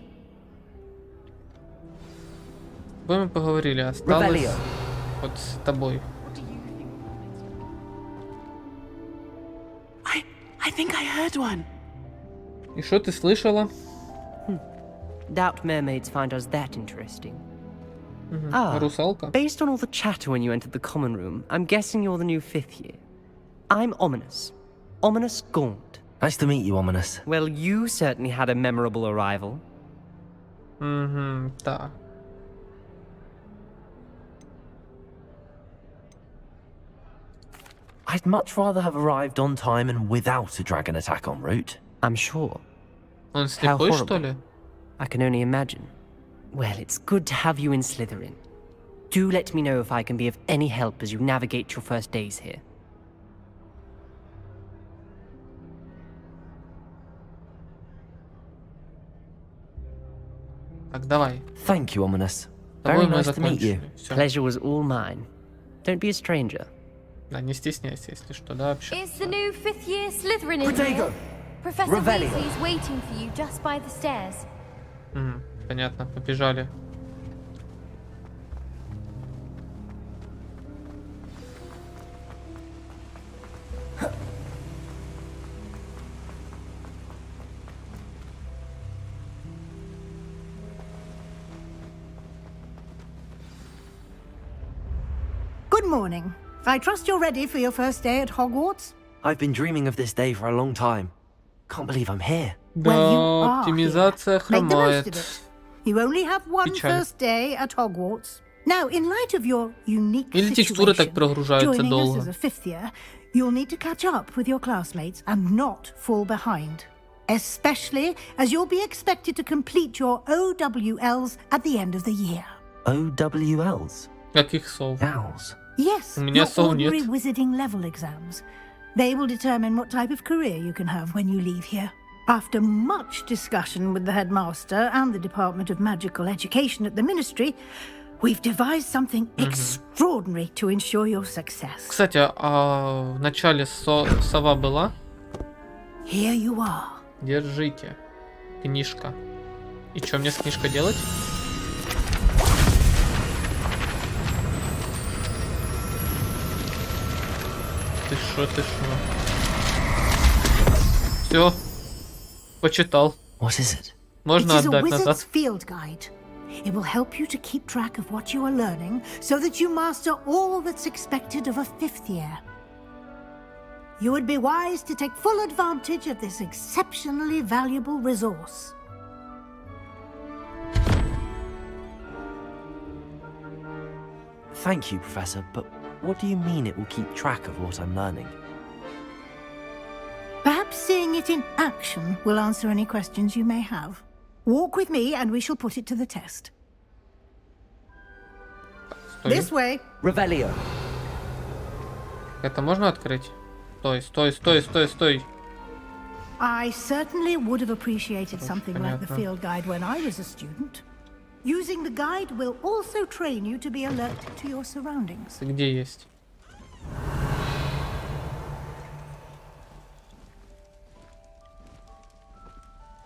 Мы поговорили, осталось Revelio. вот с тобой. I think I heard one. И что ты слышала? Doubt mermaids find us that interesting. Русалка? Based on all the chatter when you entered the common room, I'm guessing you're the new 5th year. I'm Ominous. Ominous Gaunt. Nice to meet you, Ominous. Well, you certainly had a memorable arrival. Угу, да. I'd much rather have arrived on time and without a dragon attack en route. I'm sure. Он How слепой, что horrible. ли? I can only imagine. Well, it's good to have you in Slytherin. Do let me know if I can be of any help as you navigate your first days here. Так, давай. Thank you, Ominous. Тобой Very мы nice to meet you. закончили. Всё. Pleasure was all mine. Don't be a stranger. Да, не стесняйся, если что, да, вообще. Is the new 5th year Slytherin in Protego. here? Professor Revelio. Weasley's waiting for you just by the stairs. Понятно, побежали. Good morning. I trust you're ready for your first day at Hogwarts? I've been dreaming of this day for a long time. Can't believe I'm here. Well, you Да, are оптимизация here. Make the most of хромает. it. You only have one Печаль. first day at Hogwarts. Now, in light of your unique Или текстуры так situation, прогружаются joining us долго. as a 5th year, you'll need to catch up with your classmates and not fall behind. Especially as you'll be expected to complete your OWLs at the end of the year. OWLs? Каких сов? Owls. Yes, У меня your сов ordinary нет. wizarding level exams. They will determine what type of career you can have when you leave here. After much discussion with the headmaster and the Department of Magical Education at the Ministry, we've devised something extraordinary to ensure your success. Кстати, а в начале сова была? Here you are. Держите. Книжка. И что мне с книжкой делать? Ты шо? Все. Почитал. What is it? Можно It is a отдать wizard's назад. field guide. It will help you to keep track of what you are learning so that you master all that's expected of a 5th year. you would be wise to take full advantage of this exceptionally valuable resource. Thank you, Professor, but what do you mean it will keep track of what I'm learning? Perhaps seeing it in action will answer any questions you may have. Walk with me and we shall put it to the test. This way. Revelio. Это можно открыть? Стой. I certainly would have appreciated something like the field guide when I was a student. Using the guide will also train you to be alert to your surroundings. Где есть?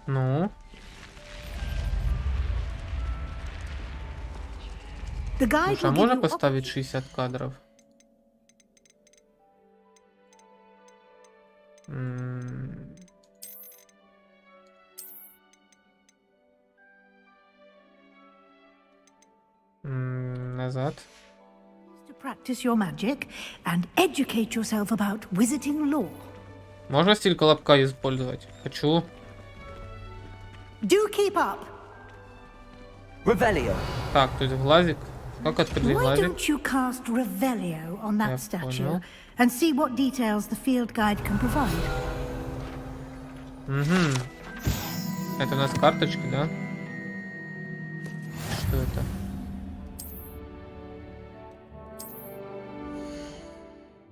Ну? Слушай, а можно поставить 60 кадров? Назад. To practice your magic and educate yourself about wizarding lore. Можно стиль колобка использовать? Хочу. Do keep up. Revelio. Так, то есть глазик. Как открыть Why глазик? don't you cast Revelio on that Я statue понял. and see what details the field guide can provide? Угу. Это у нас карточки, да? Что это?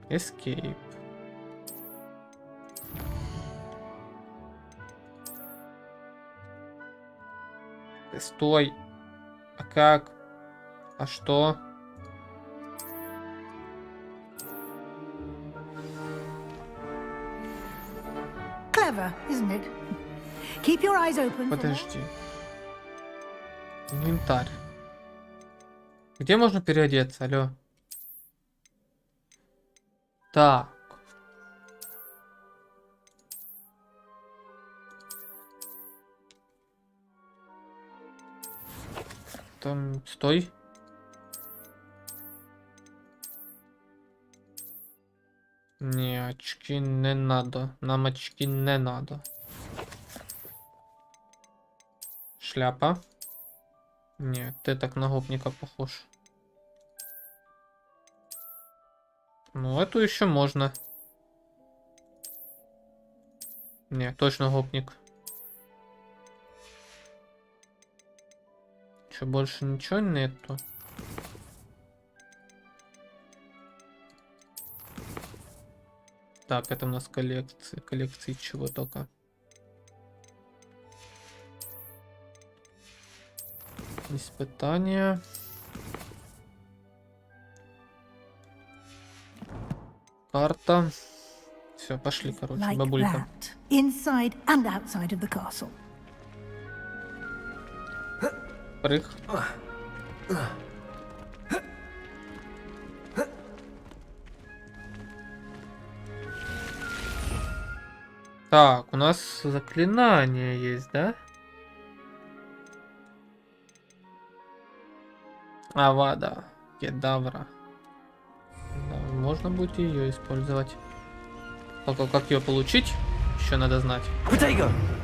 Escape. Стой. А как? А что? Clever, isn't it? Keep your eyes open. Подожди. Инвентарь. Где можно переодеться? Алло. Так. Там, стой. Не, очки не надо. Нам очки не надо. Шляпа. Нет, ты так на гопника похож. Ну, эту еще можно. Не, точно гопник. Че, больше ничего нету? Так, это у нас коллекции. Коллекции чего только. Испытания. Карта. Все, пошли, короче, Like бабулька. that, inside and outside of the castle. Прыг. Так, у нас заклинание есть, да? Авада. Кедавра. Да, можно будет ее использовать. Только как ее получить, еще надо знать.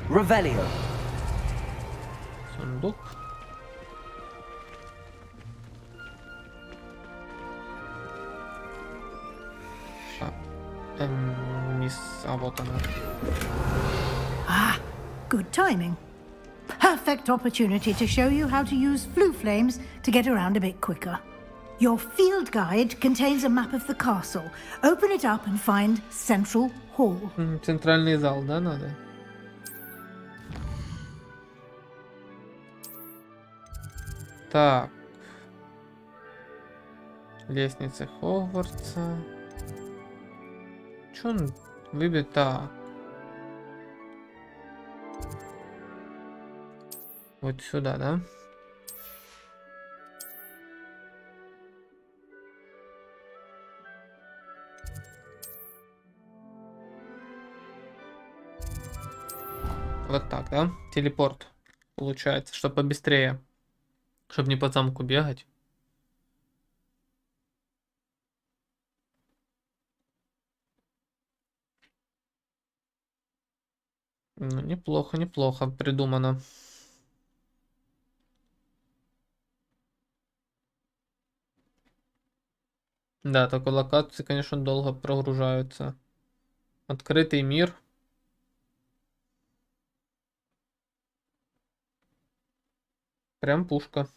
Revelio. Сундук. А вот она. Ah, good timing. Perfect opportunity to show you how to use flue flames to get around a bit quicker. Your field guide contains a map of the castle. Open it up and find Central Hall. Центральный зал, да, надо? Так. Лестница Хогвартса. Чё он выбит так? Вот сюда, да? Вот так, да? Телепорт. Получается, чтобы побыстрее. Чтобы не по замку бегать. Ну, неплохо, неплохо придумано. Да, только локации, конечно, долго прогружаются. Открытый мир. Прям пушка.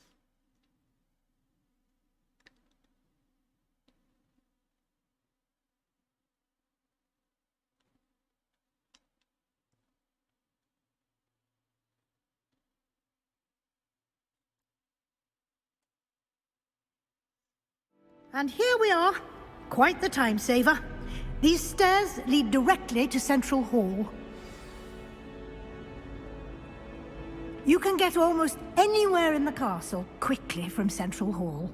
And here we are. Quite the time saver. These stairs lead directly to Central Hall. You can get almost anywhere in the castle quickly from Central Hall.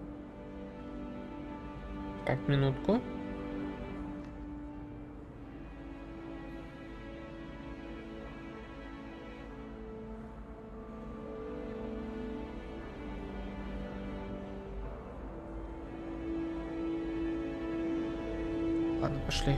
Так, минутку. Ладно, пошли.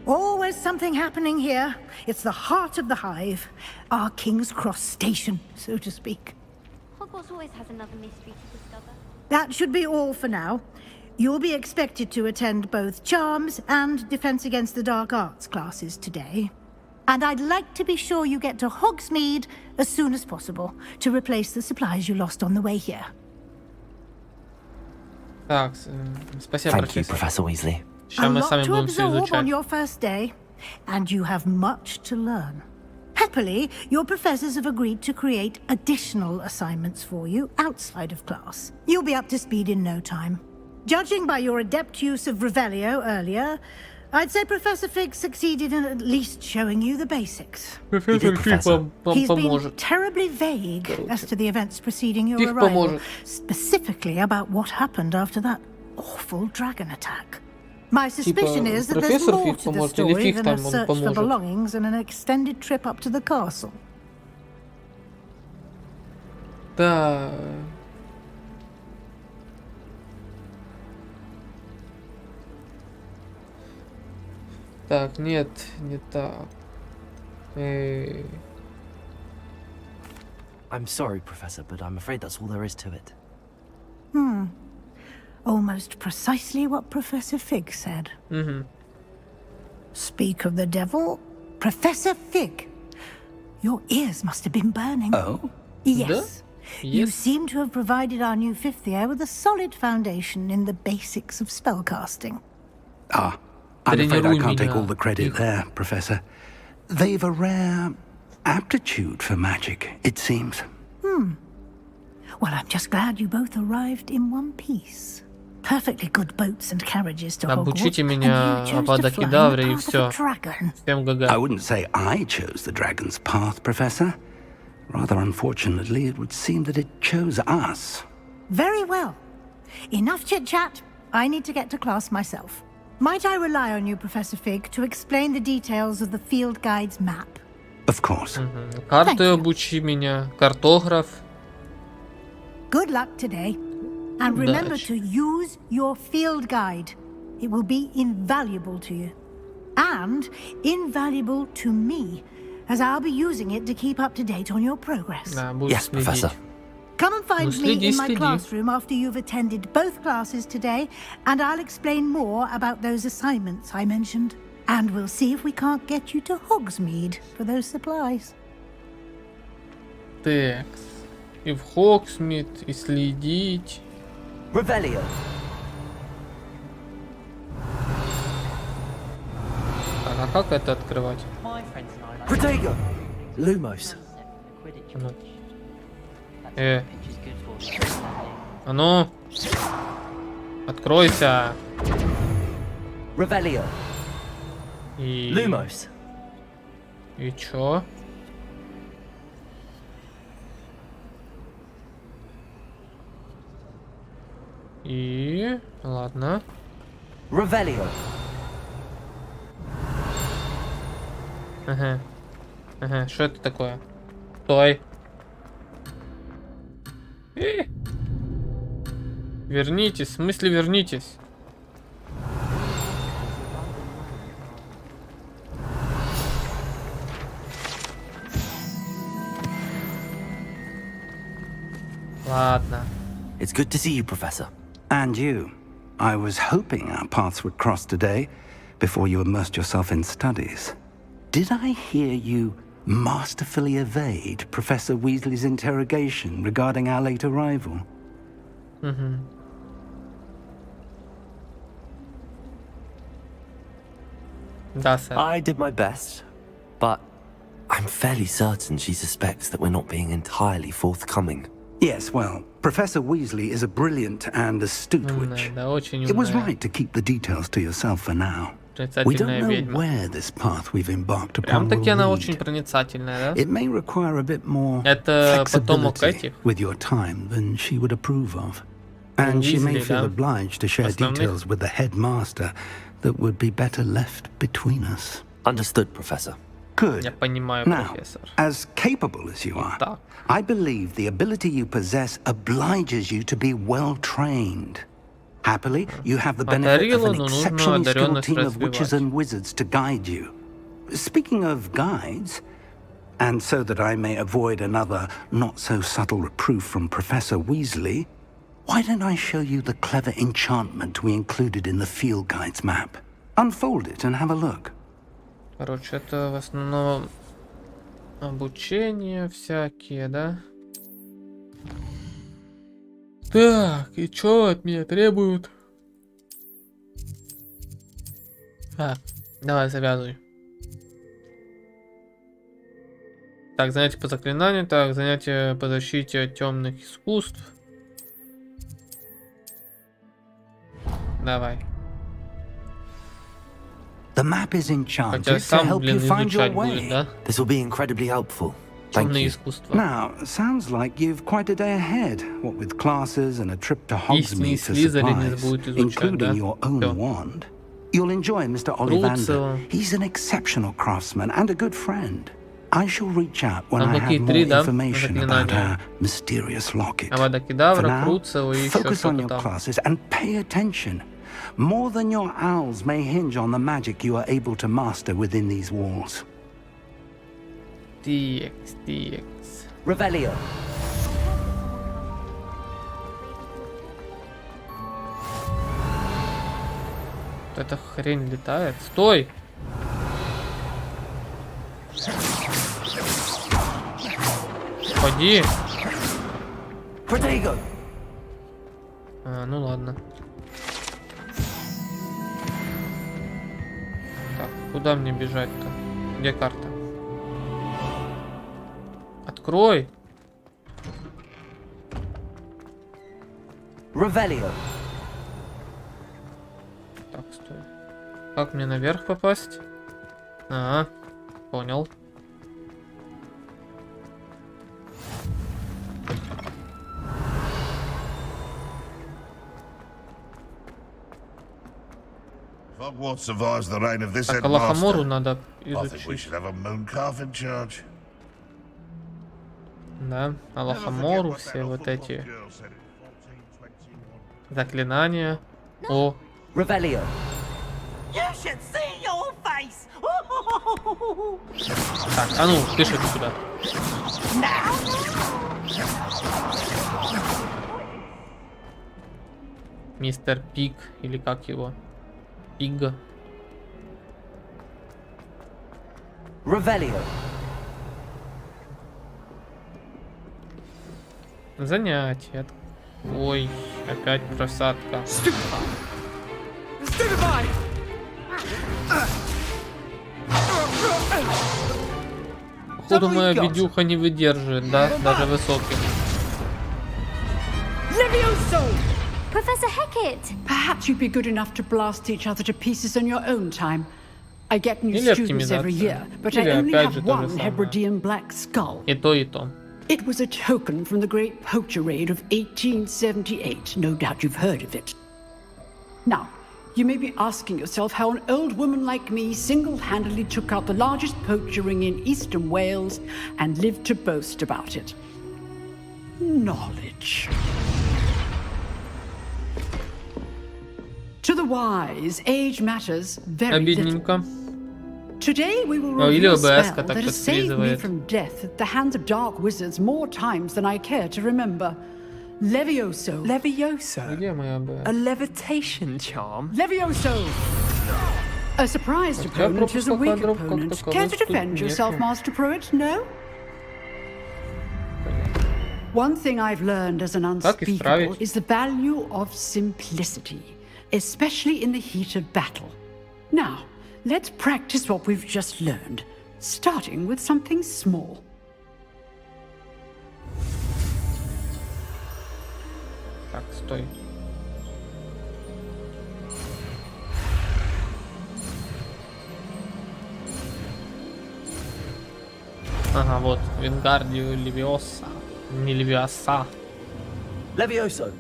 Always something happening here. It's the heart of the hive. Our King's Cross station, so to speak. Hogwarts always has another mystery to discover. That should be all for now. You'll be expected to attend both Charms and Defense Against the Dark Arts classes today. And I'd like to be sure you get to Hogsmeade as soon as possible to replace the supplies you lost on the way here. Так, спасибо, Thank you, Professor Weasley. A lot to absorb on your first day, and you have much to learn. Happily, your professors have agreed to create additional assignments for you outside of class. You'll be up to speed in no time. Judging by your adept use of Revelio earlier, I'd say Professor Fig succeeded in at least showing you the basics. Professor Fig вам He's been поможет. terribly vague as to the events preceding your arrival, specifically about what happened after that awful dragon attack. My suspicion is that there's more to the story than a search for belongings and an extended trip up to the castle. Да. Так, нет, не так. I'm sorry, Professor, but I'm afraid that's all there is to it. Almost precisely what Professor Fig said. Speak of the devil, Professor Fig. Your ears must have been burning. Oh? Yes. You seem to have provided our new fifth year with a solid foundation in the basics of spellcasting. Ah, I'm afraid I can't take all the credit there, Professor. They've a rare aptitude for magic, it seems. Well, I'm just glad you both arrived in one piece. Perfectly good boats and carriages to Hogwarts. Обучите меня Авада Кедавре и все. Всем ГГ. I wouldn't say I chose the dragon's path, Professor. Rather unfortunately, it would seem that it chose us. Very well. Enough chit-chat. I need to get to class myself. Might I rely on you, Professor Fig, to explain the details of the field guide's map? Of course. Карты обучи меня. Картограф. Good luck today. And remember to use your field guide. It will be invaluable to you. And invaluable to me, as I'll be using it to keep up to date on your progress. Yes, Professor. Come and find me in my classroom after you've attended both classes today, and I'll explain more about those assignments I mentioned. And we'll see if we can't get you to Hogsmeade for those supplies. Так. И в Хогсмид, и следить. Revelio. Так, а как это открывать? Protego. Lumos. А ну. Откройся. Revelio. И... Lumos. И чё? И... Ладно. Revelio. Ага. Ага, что это такое? Стой. Вернитесь, в смысле вернитесь? Ладно. It's good to see you, Professor. And you. I was hoping our paths would cross today before you immersed yourself in studies. Did I hear you masterfully evade Professor Weasley's interrogation regarding our late arrival? Mm-hmm. I did my best, but I'm fairly certain she suspects that we're not being entirely forthcoming. Yes, well, Professor Weasley is a brilliant and astute witch. It was right to keep the details to yourself for now. We don't know where this path we've embarked upon will lead. It may require a bit more flexibility with your time than she would approve of. And she may feel obliged to share details with the headmaster that would be better left between us. Understood, Professor. Good. Now, as capable as you are, I believe the ability you possess obliges you to be well trained. Happily, you have the benefit of an exceptionally skilled team of witches and wizards to guide you. Speaking of guides, and so that I may avoid another not-so-subtle reproof from Professor Weasley, why don't I show you the clever enchantment we included in the field guide's map? Unfold it and have a look. Короче, это в основном обучение всякие, да? Так, и чё от меня требуют? Так, давай завязывай. Так, занятия по заклинанию, так, занятия по защите от темных искусств. Давай. The map is enchanted to help you find your way. This will be incredibly helpful. Thank you. Now, sounds like you've quite a day ahead, what with classes and a trip to Hogsmeade for supplies, including your own wand. You'll enjoy Mr. Ollivander. He's an exceptional craftsman and a good friend. I shall reach out when I have more information about our mysterious locket. For now, focus on your classes and pay attention. More than your owls may hinge on the magic you are able to master within these walls. DX. Revelio. Эта хрень летает. Стой! Поди. Ну ладно. Так, куда мне бежать-то? Где карта? Открой. Revelio. Так, стой. Как мне наверх попасть? Ага, понял. Hogwarts survives the reign of this Так, Алахамору надо I think we should have a moon calf in charge. Да, Алахамору, все вот эти заклинания. О. Revelio. You should see your face. Так, а ну, ты что сюда? Мистер Пиг, или как его? Пиг. Revelio. Занятие. Ой, опять просадка. Походу моя видюха не выдерживает, да? Даже высоких. Professor Hecat! Perhaps you'd be good enough to blast each other to pieces on your own time. I get new students every year, but I only have one Hebridean black skull. И то, и то. It was a token from the Great Poacher Raid of 1878. No doubt you've heard of it. Now, you may be asking yourself how an old woman like me single-handedly took out the largest poacher ring in eastern Wales and lived to boast about it. Knowledge. To the wise, age matters very little. Today we will reveal a spell that has saved me from death at the hands of dark wizards more times than I care to remember. Levioso. Levioso? Где моя Б? A levitation charm? Levioso! A surprised opponent is a weak opponent. Care to defend yourself, Master Pruitt? No? One thing I've learned as an unspeakable is the value of simplicity, especially in the heat of battle. Now, let's practice what we've just learned, starting with something small. Так, стой. Ага, вот, Вингардию Левиоса. Не Левиоса. Levioso.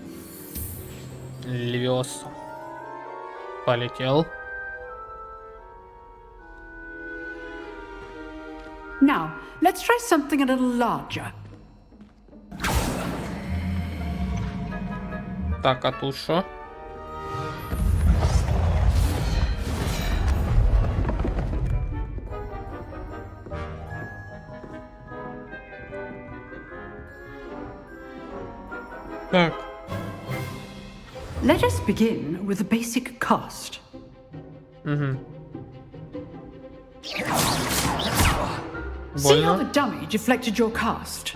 Левиосо. Полетел. Now, let's try something a little larger. Так, а тут что? Так. Let us begin with the basic cast. See how the dummy deflected your cast?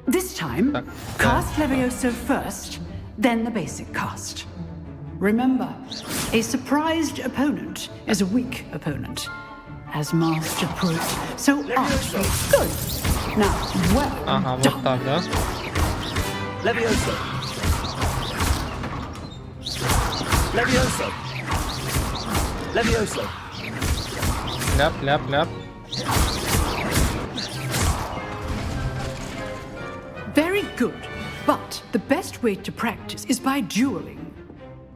This time, cast Levioso first, then the basic cast. Remember, a surprised opponent is a weak opponent, as Master Pruitt. So artfully good. Now, well Ага, вот done. так, да? Levioso. Levioso. Levioso. Ляп, ляп, ляп. Very good. But the best way to practice is by dueling.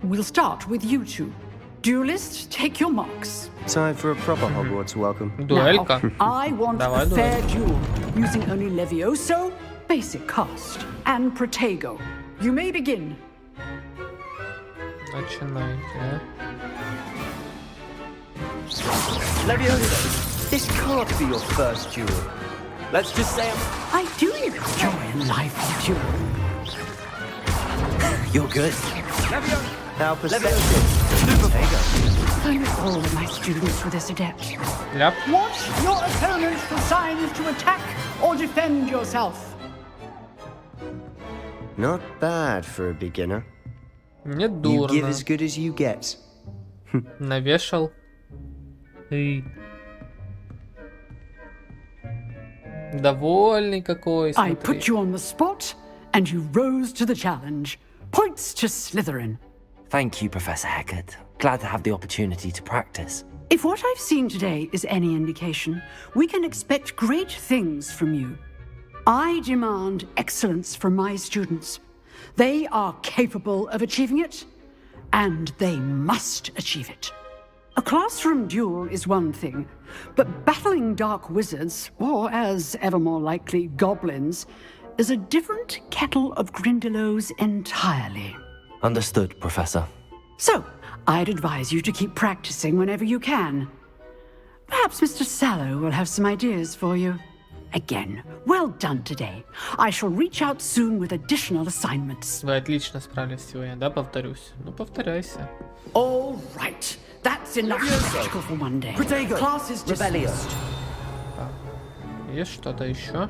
We'll start with you two. Duelists, take your marks. Time for a proper Hogwarts welcome. Дуэлька. I want Давай a fair дуэль. duel using only Levioso, basic cast, and Protego. You may begin. Начинайте. Levioso. This can't be your first duel. Let's just say I do enjoy a lively duel. you're good. Now perceptive. I know all of my students were this adept. Ляп. Watch your opponents for signs to attack or defend yourself. Not bad for a beginner. Не You дурно. give as good as you get. Навешал. И... Довольный какой, I смотри. put you on the spot, and you rose to the challenge. Points to Slytherin. Thank you, Professor Hecat. Glad to have the opportunity to practice. If what I've seen today is any indication, we can expect great things from you. I demand excellence from my students. They are capable of achieving it, and they must achieve it. A classroom duel is one thing, but battling dark wizards, or as ever more likely, goblins, is a different kettle of Grindylows entirely. Understood, Professor. So, I'd advise you to keep practicing whenever you can. Perhaps Mr. Sallow will have some ideas for you. Again, well done today. I shall reach out soon with additional assignments. Вы отлично справились сегодня, да, повторюсь? Ну, повторяйся. All right. That's enough spectacle for one day. Protego. Class is dismissed. Есть что-то еще?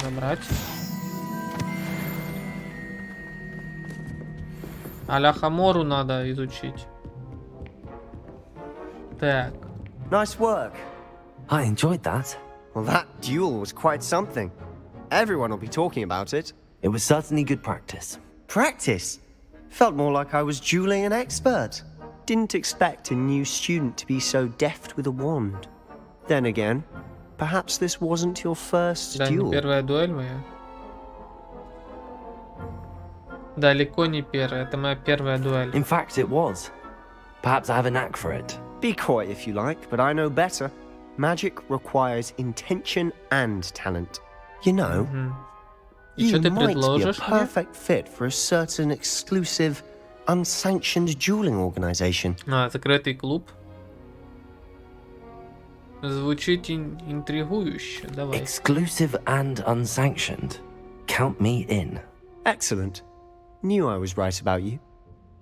Забрать. А-ля Хамору надо изучить. Так. Nice work. I enjoyed that. Well, that duel was quite something. Everyone will be talking about it. It was certainly good practice. Practice? Felt more like I was dueling an expert. Didn't expect a new student to be so deft with a wand. Then again, perhaps this wasn't your first Да, не duel. первая дуэль моя. Далеко не первая, это моя первая дуэль. In fact, it was. Perhaps I have a knack for it. Be coy if you like, but I know better. Magic requires intention and talent. You know, И что you ты might be a предложишь мне? perfect fit for a certain exclusive, unsanctioned dueling organization. А, закрытый клуб. Звучит интригующе. Давай. Exclusive and unsanctioned. Count me in. Excellent. Knew I was right about you.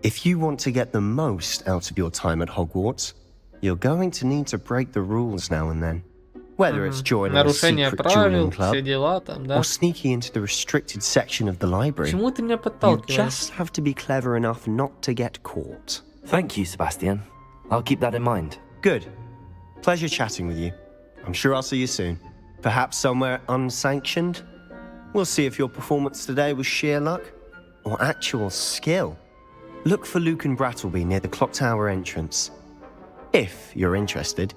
If you want to get the most out of your time at Hogwarts, you're going to need to break the rules now and then. Whether it's joining a Нарушение secret правил, dueling club все дела там, да? or sneaking into the restricted section of the library, Почему ты меня you подталкиваешь? just have to be clever enough not to get caught. Thank you, Sebastian. I'll keep that in mind. Good. Pleasure chatting with you. I'm sure I'll see you soon. Perhaps somewhere unsanctioned? We'll see if your performance today was sheer luck or actual skill. Look for Luke and Brattleby near the clock tower entrance. If you're interested.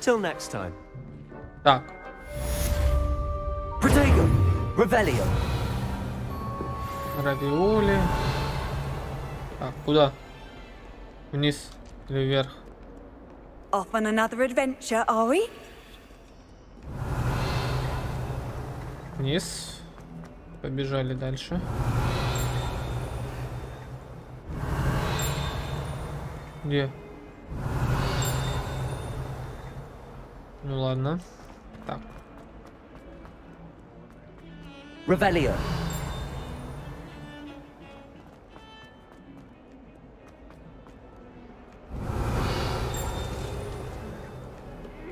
Till next time. Так. Protego! Revelio! Равиоли. Так, куда? Вниз или вверх? Off on another adventure, are we? Вниз. Побежали дальше. Где? Ну ладно. Так. Revelio!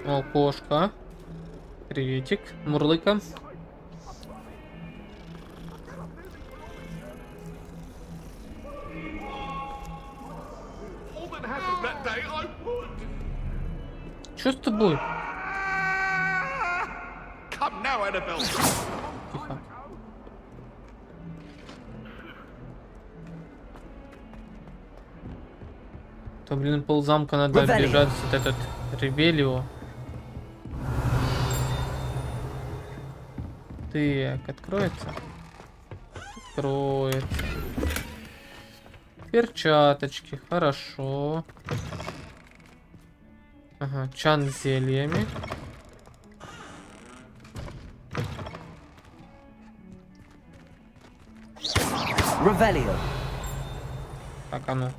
О, кошка. Приветик, мурлыка. Что с тобой? Тихо. То, блин, ползамка надо оббежать вот этот Ревелио. Так, откроется? Откроется. Перчаточки, хорошо. Ага, чан с зельями. Revelio! Так, а ну.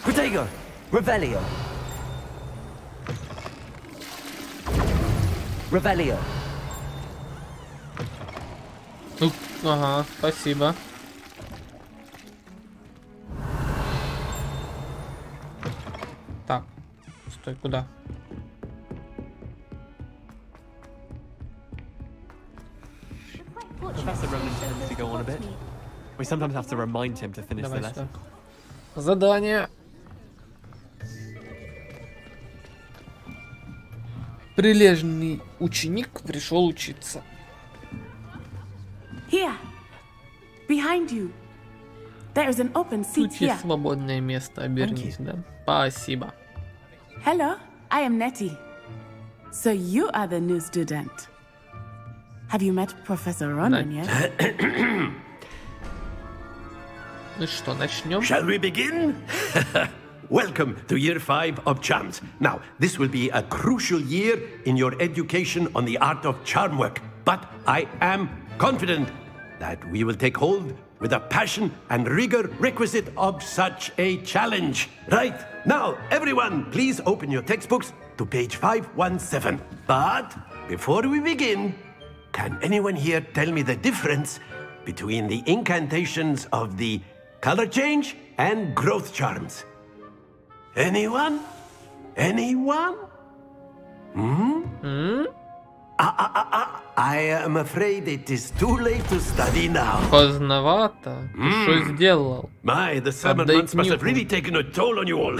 Protego! Revelio! Revelio! Ага, спасибо. Так, стой, куда? Professor Roman tends to go on a bit. We sometimes have to remind him to finish the Давай lesson. сюда. Задание. Прилежный ученик пришел учиться. Here, behind you. There is an open seat Тут here. есть свободное место, обернись, да? Спасибо. Hello, I am Nettie. So you are the new student. Have you met Professor Ronan yet? Ну что, начнем? Shall we begin? Welcome to Year 5 of Charms. Now, this will be a crucial year in your education on the art of charm work. But I am confident that we will take hold with the passion and rigor requisite of such a challenge. Right, now, everyone, please open your textbooks to page 517. But before we begin, can anyone here tell me the difference between the incantations of the color change and growth charms? Anyone? Anyone? I am afraid it is too late to study now. Поздновато. Ты что сделал? My, the summer Отдай months must have книгу. really taken a toll on you all.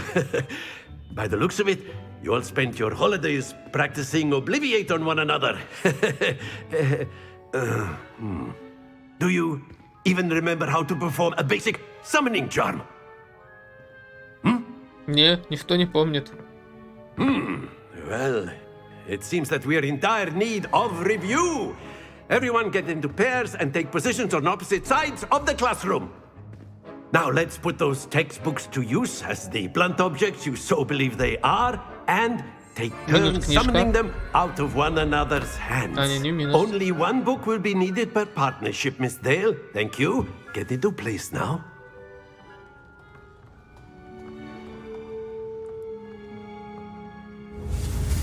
By the looks of it, you all spent your holidays practicing Obliviate on one another. Do you even remember how to perform a basic summoning charm? Не, никто не помнит. Well, it seems that we are in dire need of review. Everyone get into pairs and take positions on opposite sides of the classroom. Now let's put those textbooks to use as the blunt objects you so believe they are, and take Minus turns книжка. summoning them out of one another's hands. не минус. Only one book will be needed per partnership, Miss Dale. Thank you. Get into place now.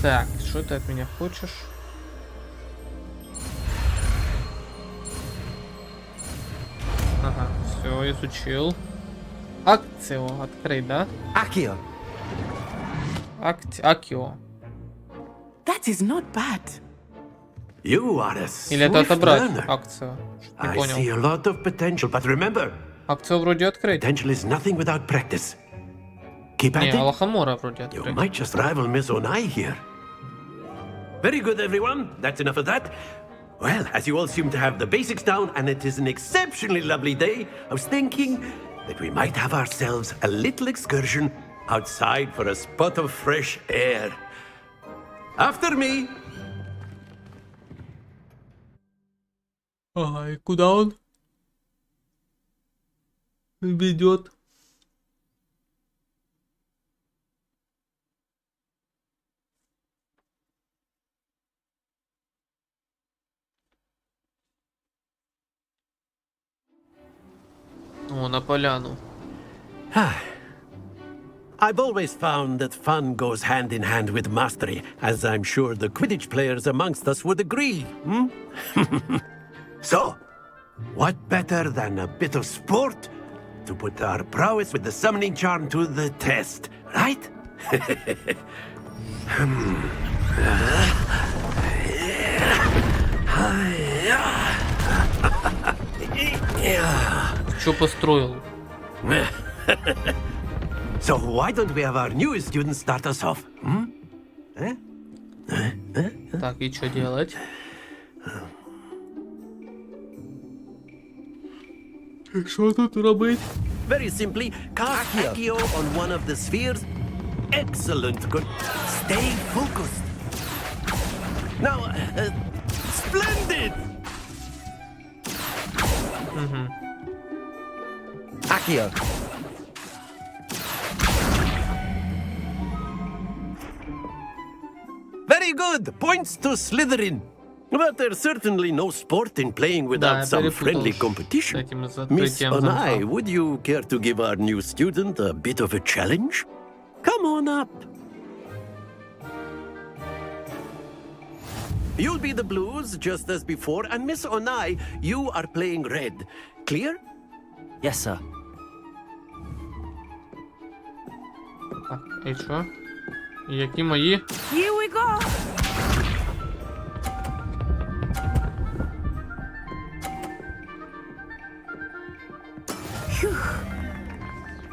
Так, что ты от меня хочешь? Ага, все, изучил. Акцио, открыть, да? Accio. Акио. That is not bad. You are a Или это swift отобрать learner. акцию? Не I see a понял. lot of potential, but remember, Акцию вроде открыть. potential is nothing without practice. Keep Не, at it. Алахамора вроде You открыть. might just rival Miss Onai here. Very good, everyone. That's enough of that. Well, as you all seem to have the basics down, and it is an exceptionally lovely day, I was thinking that we might have ourselves a little excursion outside for a spot of fresh air. After me. Ага, и куда он ведет? О, на поляну. I've always found that fun goes hand in hand with mastery, as I'm sure the Quidditch players amongst us would agree. Hmm? So, what better than a bit of sport to put our prowess with the summoning charm to the test, right? Что построил? So why don't we have our newest student start us off? Hmm? Так, и что делать? Что тут робить? Very simply, cast Accio on one of the spheres. Excellent. Good. Stay focused. Now, splendid. Accio. Very good. Points to Slytherin. But there's certainly no sport in playing without some friendly competition. Miss Onai, would you care to give our new student a bit of a challenge? Come on up. You'll be the blues, just as before, and Miss Onai, you are playing red. Clear? Yes, sir. Так, і що? Які мої? Here we go.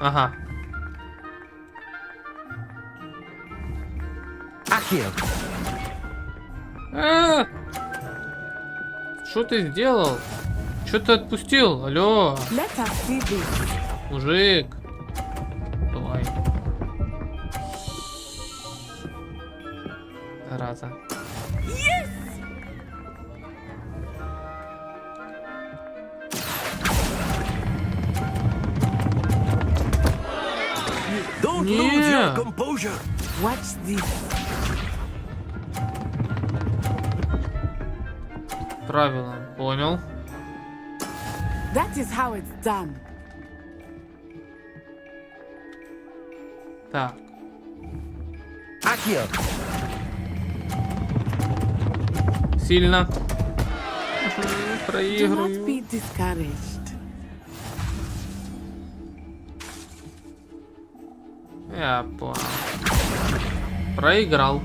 Ага. Accio. Что ты сделал? Что ты отпустил? Алло, Let us see this. мужик. Давай. Зараза. Yes! Don't lose your composure. Watch this. Правильно, понял. That is how it's done. Так. Accio. Сильно. Do not Проигрываю. be discouraged. Я понял. Проиграл.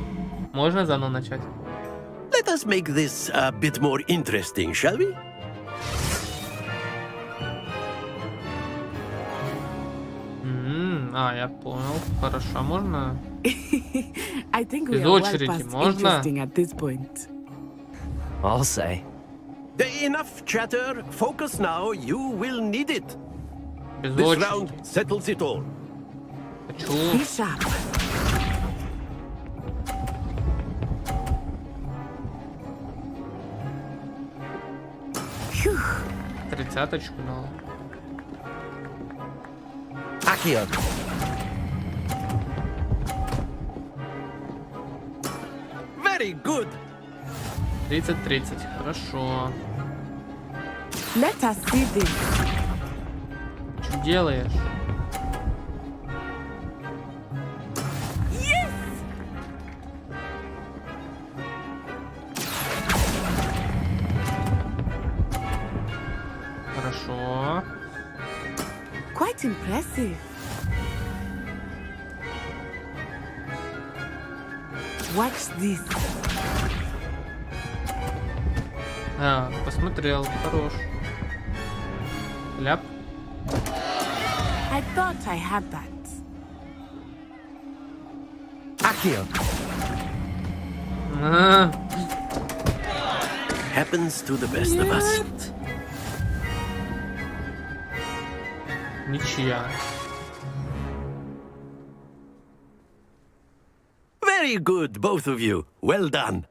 Можно заново начать. Let us make this a bit more interesting, shall we? Я понял. Хорошо, можно? I think we Из are well очереди past можно? interesting at this point. I'll say. Enough chatter. Focus now. You will need it. Без This очереди. round settles it all. Хочу. Be sharp. Phew. 30-очку дал. Accio. Very good. 30-30. Хорошо. Let us see this. Что делаешь? Yes! Хорошо. Quite impressive. Watch this. А, посмотрел. Хорош. Ляп. I thought I had that. Accio. А, Happens to the best of us. ничья. Very good, both of you. Well done.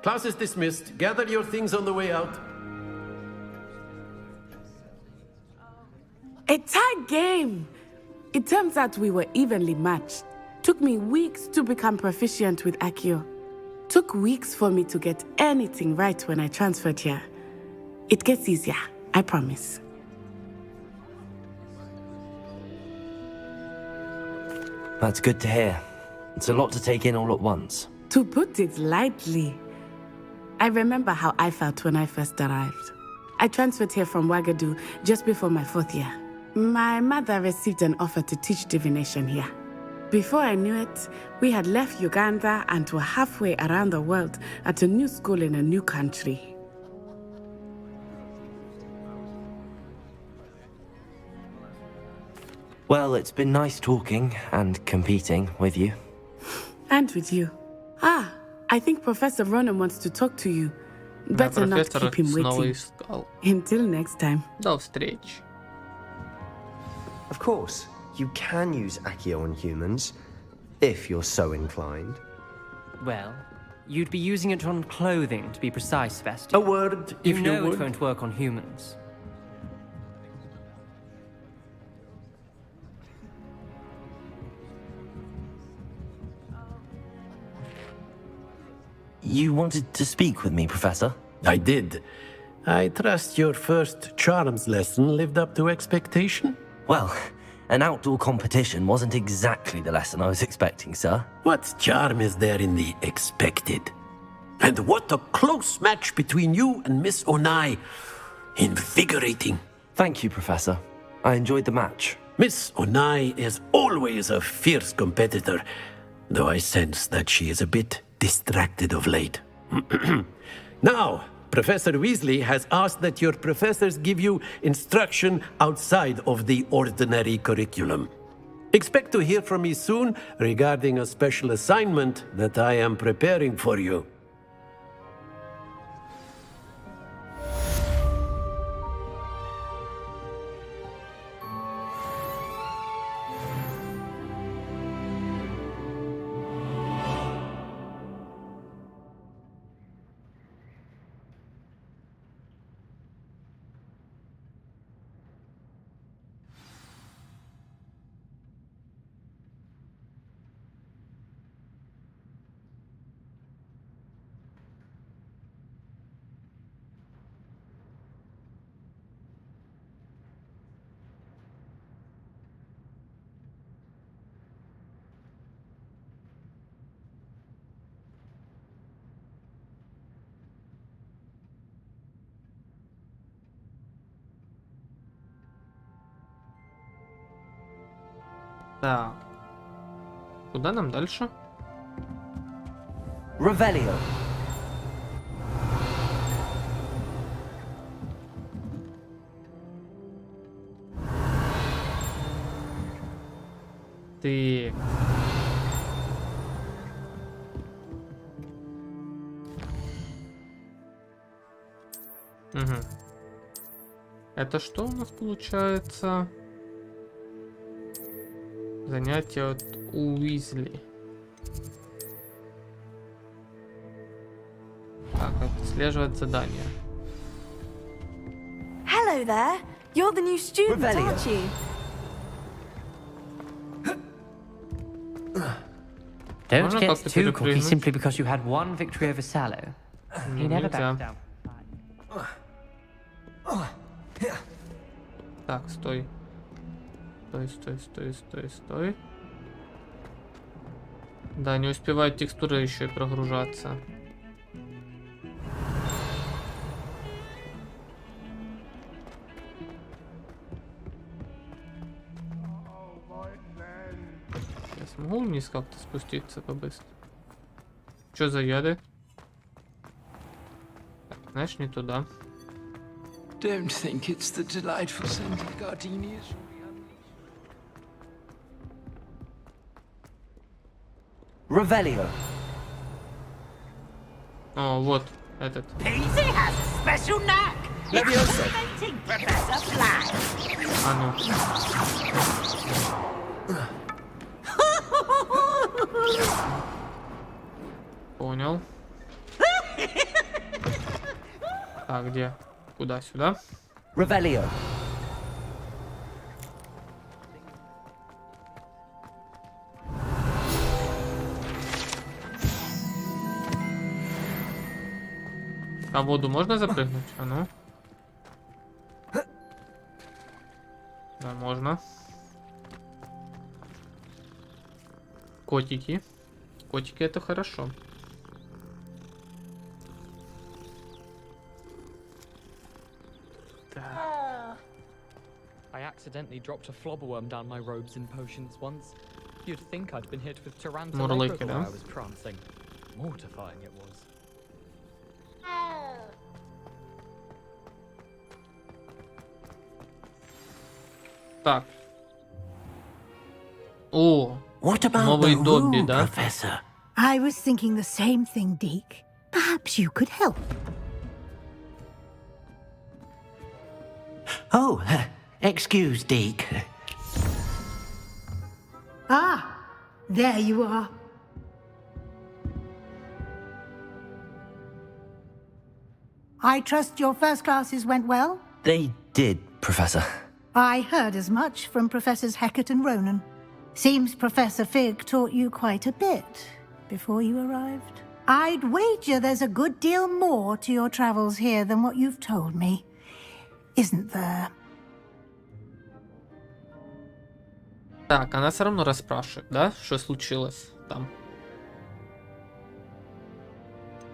Class is dismissed. Gather your things on the way out. A tight game. It turns out we were evenly matched. Took me weeks to become proficient with Accio. Took weeks for me to get anything right when I transferred here. It gets easier, I promise. That's good to hear. It's a lot to take in all at once. To put it lightly, I remember how I felt when I first arrived. I transferred here from Ouagadougou just before my 4th year. My mother received an offer to teach divination here. Before I knew it, we had left Uganda and were halfway around the world at a new school in a new country. Well, it's been nice talking and competing with you. And with you. Ah, I think Professor Ronan wants to talk to you. Better not keep him waiting. Until next time. До встречи. Of course, you can use Accio on humans, if you're so inclined. Well, you'd be using it on clothing, to be precise, Vesti. A word, if you know would. it won't work on humans. You wanted to speak with me, Professor? I did. I trust your first charms lesson lived up to expectation? Well, an outdoor competition wasn't exactly the lesson I was expecting, sir. What charm is there in the expected? And what a close match between you and Miss Onai. Invigorating. Thank you, Professor. I enjoyed the match. Miss Onai is always a fierce competitor, though I sense that she is a bit distracted of late. Now, Professor Weasley has asked that your professors give you instruction outside of the ordinary curriculum. Expect to hear from me soon regarding a special assignment that I am preparing for you. Так. Куда нам дальше? Revelio. Ты. Угу. Это что у нас получается? Занятие от Уизли. отслеживать задания. Hello there. You're the new student, Revelio. aren't you? Don't Можно get как-то too cocky перепрыгнуть? simply because you had one victory over Sallow. He never Нельзя. backed down. Так, стой. Стой. Да, не успевают текстуры еще и прогружаться. Я смогу вниз как-то спуститься побыстрее? Что за яды? Так, знаешь, не туда. Don't think it's the delightful scent of gardenias. Revelio. О, вот этот. Easy has a special knack. Levioso. Imitating Professor Flag. А ну. Понял. Так, где? Куда? Сюда? Revelio. А в воду можно запрыгнуть? А ну. Да, можно. Котики. Котики — это хорошо. I accidentally dropped a flobberworm down my robes and potions once. You'd think I'd been hit with tarantula like while it, huh? I was prancing. Mortifying it was. Так. О, What about новый the Добби, room, да? Professor? I was thinking the same thing, Deke. Perhaps you could help. Oh, excuse, Deke. Ah, there you are. I trust your first classes went well? They did, Professor. I heard as much from Professors Hecat and Ronan. Seems Professor Fig taught you quite a bit before you arrived. I'd wager there's a good deal more to your travels here than what you've told me. Isn't there? Так, она все равно расспрашивает, да? Что случилось там?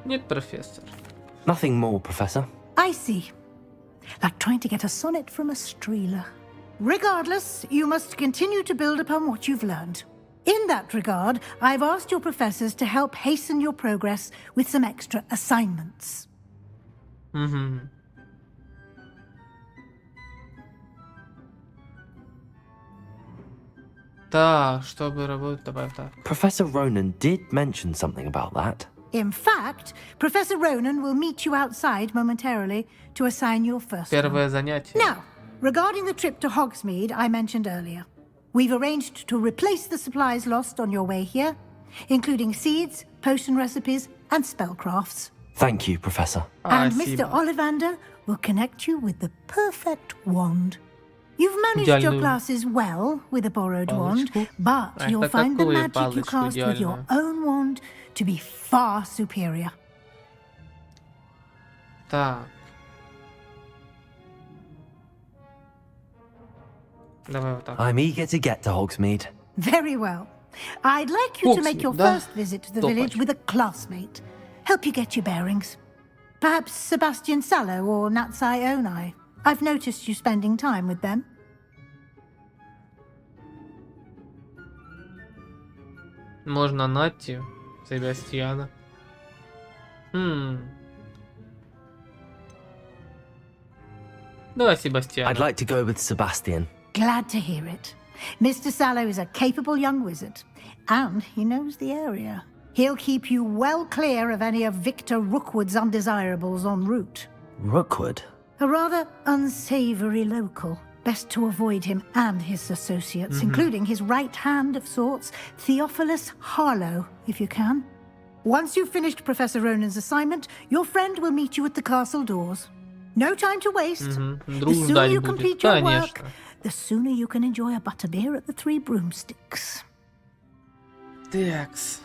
Нет, профессор. Nothing more, Professor. I see. Like trying to get a sonnet from a streeler. Regardless, you must continue to build upon what you've learned. In that regard, I've asked your professors to help hasten your progress with some extra assignments. Угу. Так, чтобы работать, давай так. Professor Ronan did mention something about that. In fact, Professor Ronan will meet you outside momentarily to assign your first one. Первое занятие. Now, regarding the trip to Hogsmeade I mentioned earlier, we've arranged to replace the supplies lost on your way here, including seeds, potion recipes, and spellcrafts. Thank you, Professor. And Mr. Ollivander will connect you with the perfect wand. You've managed your Идеальную classes well with a borrowed wand, палочку. but А you'll это find the какую magic you палочку cast with your идеальную? own wand to be far superior. Так. Давай вот так. I'm eager to get to Hogsmeade. Very well. I'd like you to make your Hogsmeade, да? first visit to the Топать. village with a classmate. Help you get your bearings. Perhaps Sebastian Sallow or Natsai Onai. I've noticed you spending time with them. Можно Натти, Себастьяна. Давай Себастьяна. I'd like to go with Sebastian. Glad to hear it. Mr. Sallow is a capable young wizard, and he knows the area. He'll keep you well clear of any of Victor Rookwood's undesirables en route. Rookwood? A rather unsavory local. Best to avoid him and his associates, including his right hand of sorts, Theophilus Harlow, if you can. Once you've finished Professor Ronan's assignment, your friend will meet you at the castle doors. No time to waste. The sooner you complete your work, the sooner you can enjoy a butterbeer at the Three Broomsticks. Такс.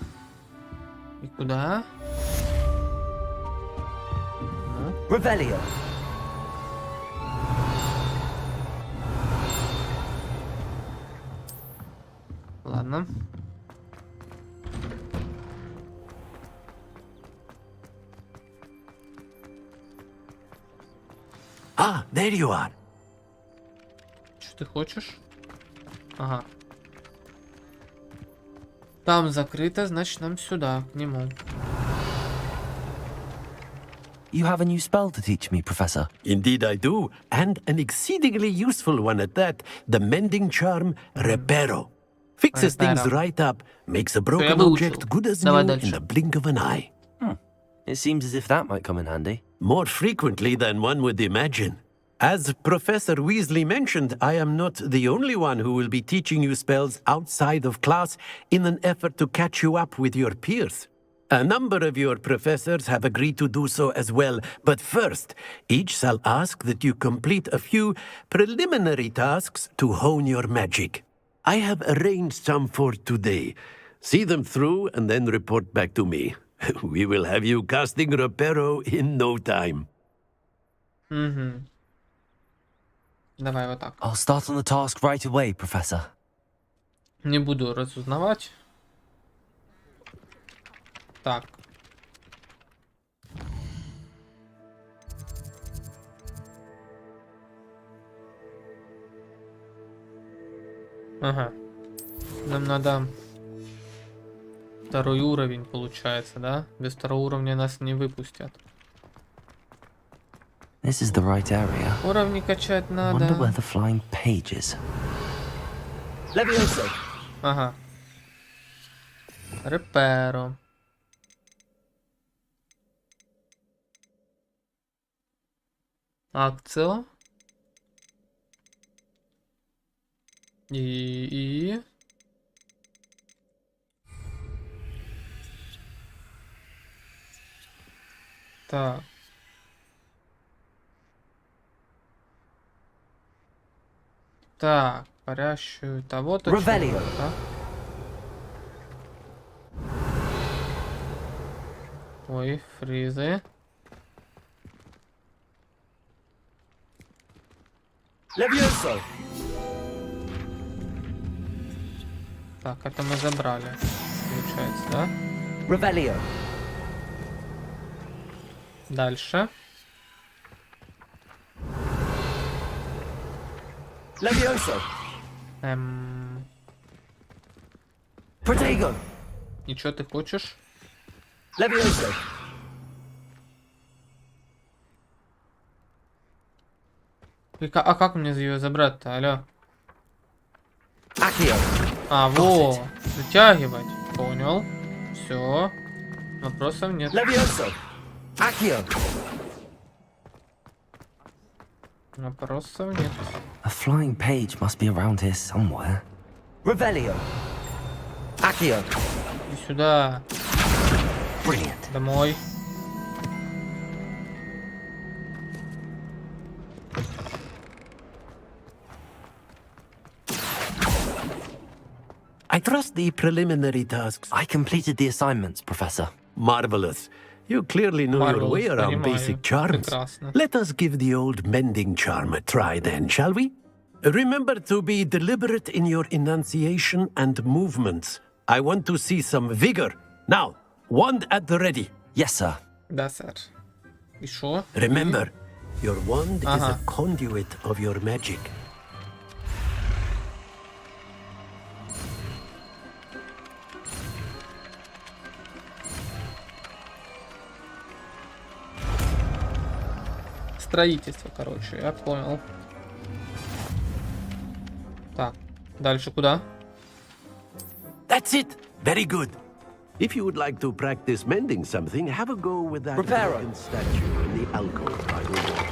И куда? Revelio. Ладно. Ah, there you are. Что ты хочешь? Ага. Там закрыто, значит нам сюда, к нему. You have a new spell to teach me, Professor. Indeed I do, and an exceedingly useful one at that. The mending charm, Reparo. Fixes things right up, makes a broken object good as new in the blink of an eye. It seems as if that might come in handy. More frequently than one would imagine. As Professor Weasley mentioned, I am not the only one who will be teaching you spells outside of class in an effort to catch you up with your peers. A number of your professors have agreed to do so as well, but first, each shall ask that you complete a few preliminary tasks to hone your magic. I have arranged some for today. See them through and then report back to me. We will have you casting Reparo in no time. Давай вот так. I'll start on the task right away, Professor. Не буду разузнавать. Так. Ага. Нам надо второй уровень, получается, да? Без второго уровня нас не выпустят. This is the right area. Уровни качать надо. Wonder where the flying page is. Levioso. Ага. Reparo. Акцио. И... Так. Так, парящую того точно. Да? Ой, фризы. Levioso. Так, это мы забрали, получается, да? Revelio. Дальше. Levioso. Protego. И что ты хочешь? Levioso. А как мне ее забрать-то, алло? Accio. А, во, затягивать. Понял. Все. Вопросов нет. Levioso. Accio. Вопросов нет. A flying page must be around here somewhere. Revelio. Accio. Иди сюда. Brilliant. Домой. I trust the preliminary tasks. I completed the assignments, Professor. Marvelous. You clearly know your way around basic charms. Let us give the old mending charm a try then, shall we? Remember to be deliberate in your enunciation and movements. I want to see some vigor. Now, wand at the ready. Yes, sir. Да, сэр. И шо? Remember, your wand is a conduit of your magic. Строительство, короче, я понял. Так, дальше куда? That's it. Very good. If you would like to practice mending something, have a go with that dragon statue in the alcove by the water.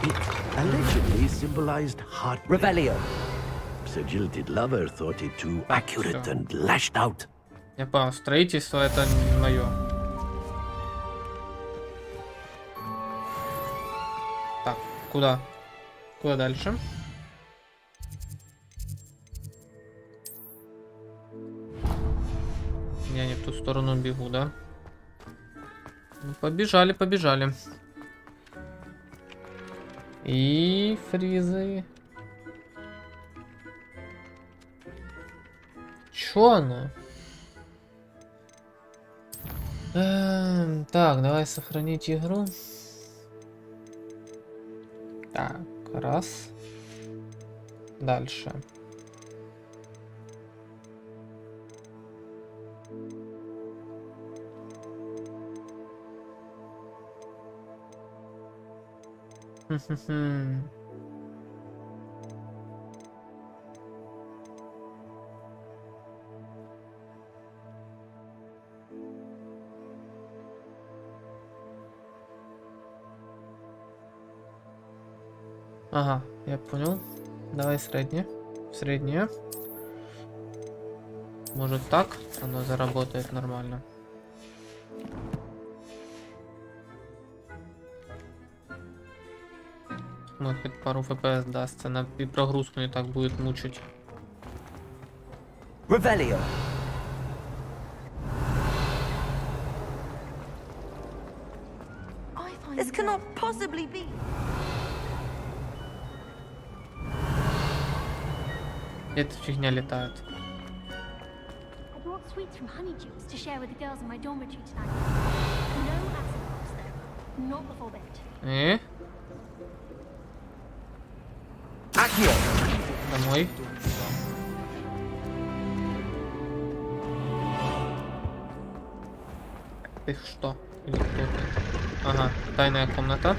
It allegedly symbolized heart. Revelio. The jilted lover thought it too accurate and lashed out. Я понял, строительство это не мое. куда? Куда дальше? Я не в ту сторону бегу, да? Ну, побежали, побежали. И фризы. Чё оно? Так, давай сохранить игру. Так, раз. Дальше. Ага, я понял. Давай среднее. Среднее. Может так? Оно заработает нормально. Может хоть пару FPS дастся. На и прогрузку не так будет мучить. Revelio. This cannot possibly be. Эта фигня летает. I brought sweets from Honeydews to share with the girls in my dormitory tonight. No acid box though. Not before bed. Accio. Домой. Ты что? Или кто ты? Ага, тайная комната.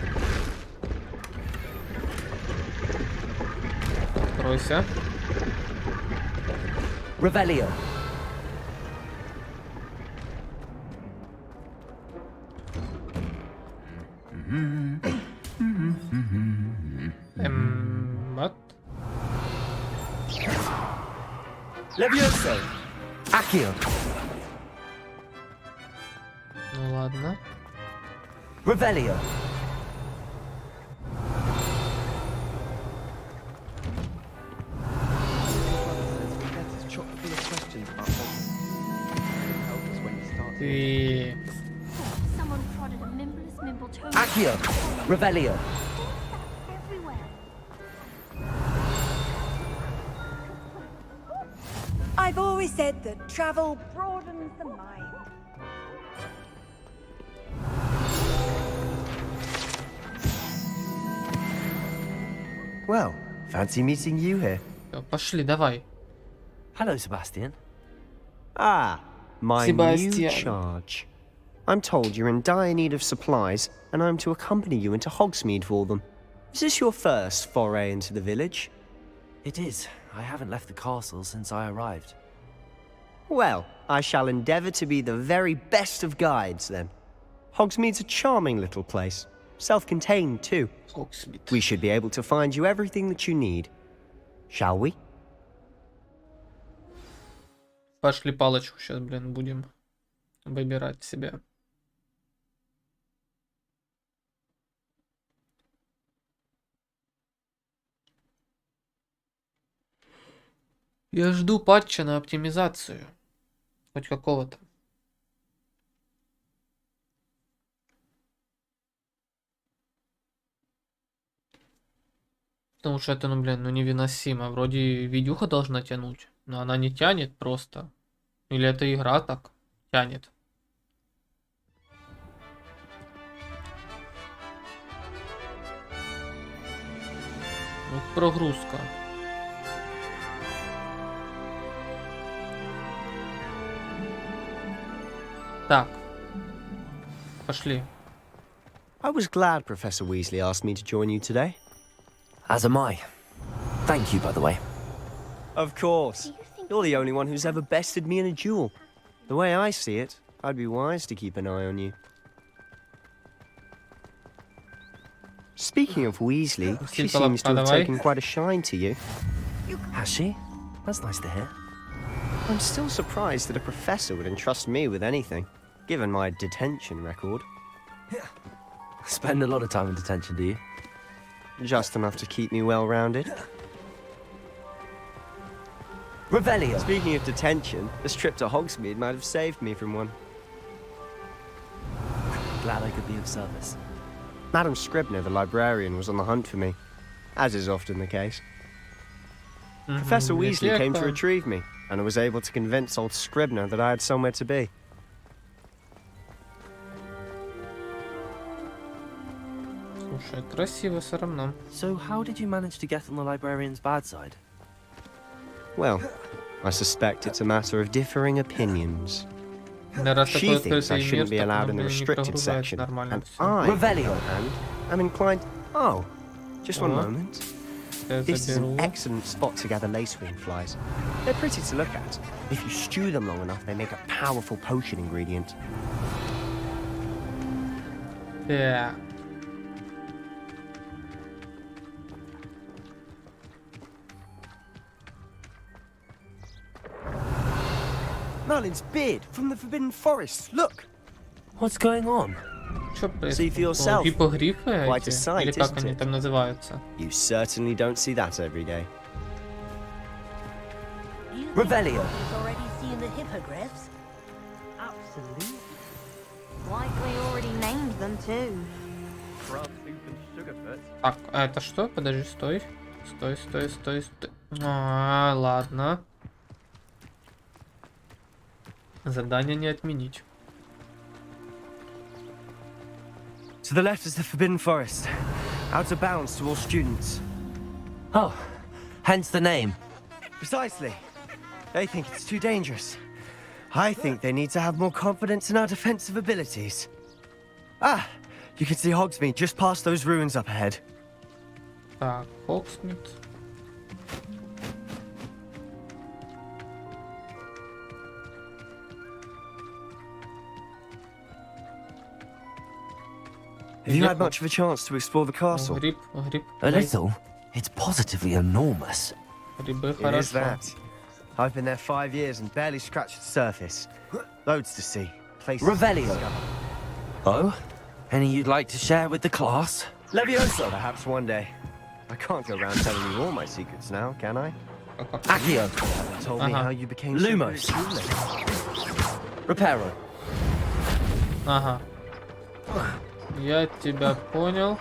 Откройся. Revelio. Вот. Levioso. Accio. Ну ладно. Revelio. Ты... Someone prodded a mimbless mimble toe. Accio. Revelio. Everywhere. I've always said that travel broadens the mind. Well, fancy meeting you here. Пошли, давай. Hello, Sebastian. Ah, my Sebastian. new charge. I'm told you're in dire need of supplies, and I'm to accompany you into Hogsmeade for them. Is this your first foray into the village? It is. I haven't left the castle since I arrived. Well, I shall endeavour to be the very best of guides, then. Hogsmeade's a charming little place. Self-contained, too. Hogsmeade. We should be able to find you everything that you need. Shall we? Пошли палочку сейчас, блин, будем выбирать себе. Я жду патча на оптимизацию. Хоть какого-то. Потому что это, ну, блин, ну невыносимо. Вроде видюха должна тянуть, но она не тянет просто. Или эта игра так тянет. Вот прогрузка. Так. Пошли. I was glad Professor Weasley asked me to join you today. As am I. Thank you, by the way. Of course. You're the only one who's ever bested me in a duel. The way I see it, I'd be wise to keep an eye on you. Speaking of Weasley, she seems to have taken quite a shine to you. Has she? That's nice to hear. I'm still surprised that a professor would entrust me with anything, given my detention record. Spend a lot of time in detention, do you? Just enough to keep me well-rounded. Revelio. Speaking of detention, this trip to Hogsmeade might have saved me from one. Glad I could be of service. Madam Scribner, the librarian, was on the hunt for me, as is often the case. Professor Weasley came to retrieve me, and I was able to convince old Scribner that I had somewhere to be. Слушай, красиво все равно. So how did you manage to get on the librarian's bad side? Well, I suspect it's a matter of differing opinions. She thinks I shouldn't be allowed in the restricted section, and I, on the other hand, am inclined... Oh, just one moment. This is an excellent spot to gather lacewing flies. They're pretty to look at. If you stew them long enough, they make a powerful potion ingredient. Yeah. Merlin's beard from the Forbidden Forest. Look. What's going on? See for yourself. Гиппогрифы Quite a эти? sight, Или как isn't они it? там называются? You certainly don't see that every day. Revelio. You've already seen the hippogriffs? Absolutely. Like we already named them too. Так, а это что? Подожди, стой. Стой, стой, стой, стой. А, ладно. Задание не отменить. To the left is the Forbidden Forest. Out of bounds to all students. Oh, hence the name. Precisely. They think it's too dangerous. I think they need to have more confidence in our defensive abilities. Ah, you can see Hogsmeade just past those ruins up ahead. Так, Hogsmeade. Have you had much of a chance to explore the castle? A little. It's positively enormous. It is that. I've been there 5 years and barely scratched the surface. Loads to see. Places Revelio. to discover. Oh? Any you'd like to share with the class? Levioso, perhaps one day. I can't go around telling you all my secrets now, can I? Accio. You haven't told me how you became Lumos. Reparo. Ага. Я тебя понял.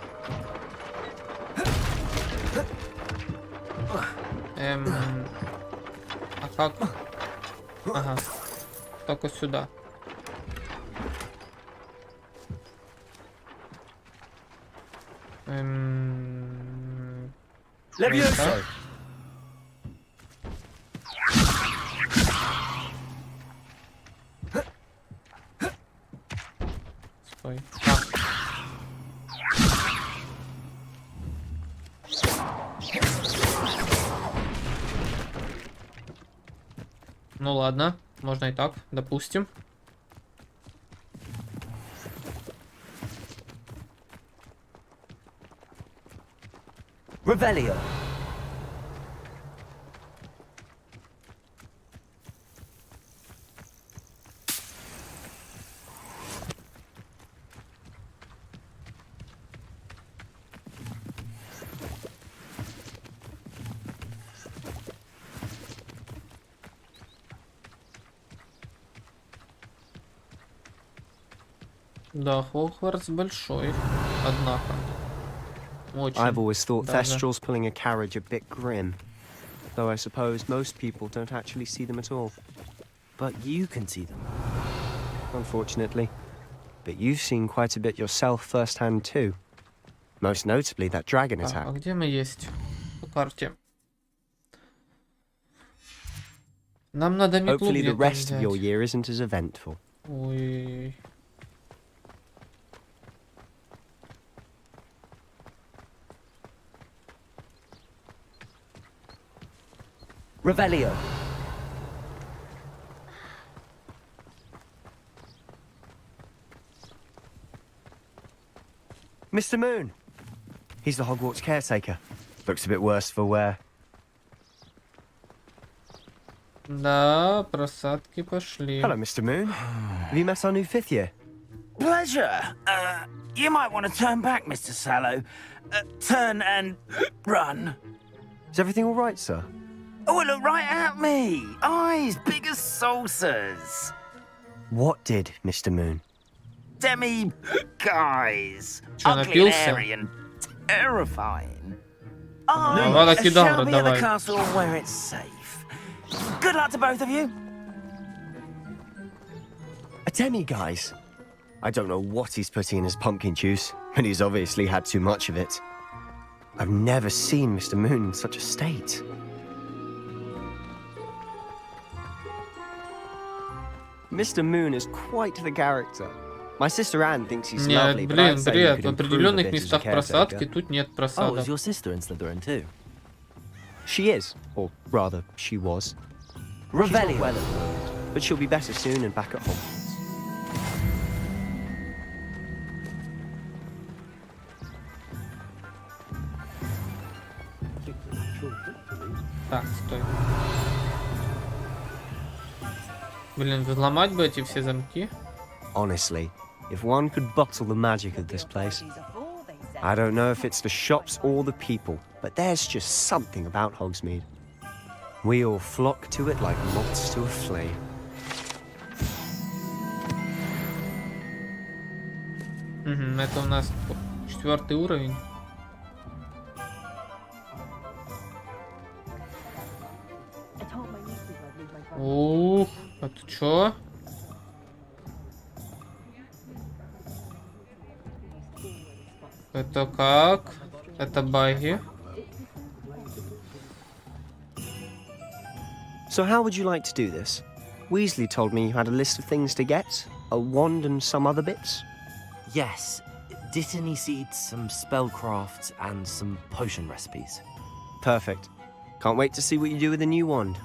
А как? Ага. Только сюда. Levioso. Стой. Ну ладно, можно и так, допустим. Revelio. Да, Хогвартс большой, однако. Очень. I've always thought даже. Thestrals pulling a carriage a bit grim. Though I suppose most people don't actually see them at all. But you can see them. Unfortunately. But you've seen quite a bit yourself firsthand too. Most notably that dragon attack. А где мы есть? По карте. Нам надо метлу Hopefully the где-то rest of взять. your year isn't as eventful. Ой. Revelio. Mr. Moon! He's the Hogwarts caretaker. Looks a bit worse for wear. Да, просадки пошли. Hello, Mr. Moon. Have you met our new 5th year? Pleasure. You might want to turn back, Mr. Sallow. Turn and run. Is everything all right, sir? Oh, look right at me. Eyes big as saucers. What did, Mr. Moon? Demi guys. Чё, Ugly, напился? hairy and terrifying. Давай, кидал, Show me the давай. castle where it's safe. Good luck to both of you. A demi, guys. I don't know what he's putting in his pumpkin juice, but he's obviously had too much of it. I've never seen Mr. Moon in such a state. Mr. Moon is quite the character. My sister Anne thinks he's lovely, Нет, but блин, I'd say бред. you В could improve a определенных bit as a местах просадки, caretaker. тут нет Oh, просадок. is your sister in Slytherin too? She is, or rather, she was. Revelio. She's not well at the moment, but she'll be better soon and back at home. Так, стой. Блин, взломать бы эти все замки. Honestly, if one could bottle the magic of this place. I don't know if it's the shops or the people, but there's just something about Hogsmeade. We all flock to it like moths to a flame. Угу, это у нас 4-й уровень. Ух, это чё? Это как? Это баги. So how would you like to do this? Weasley told me you had a list of things to get, a wand and some other bits. Yes. Dittany seeds, some spellcrafts, and some potion recipes. Perfect. Can't wait to see what you do with the new wand.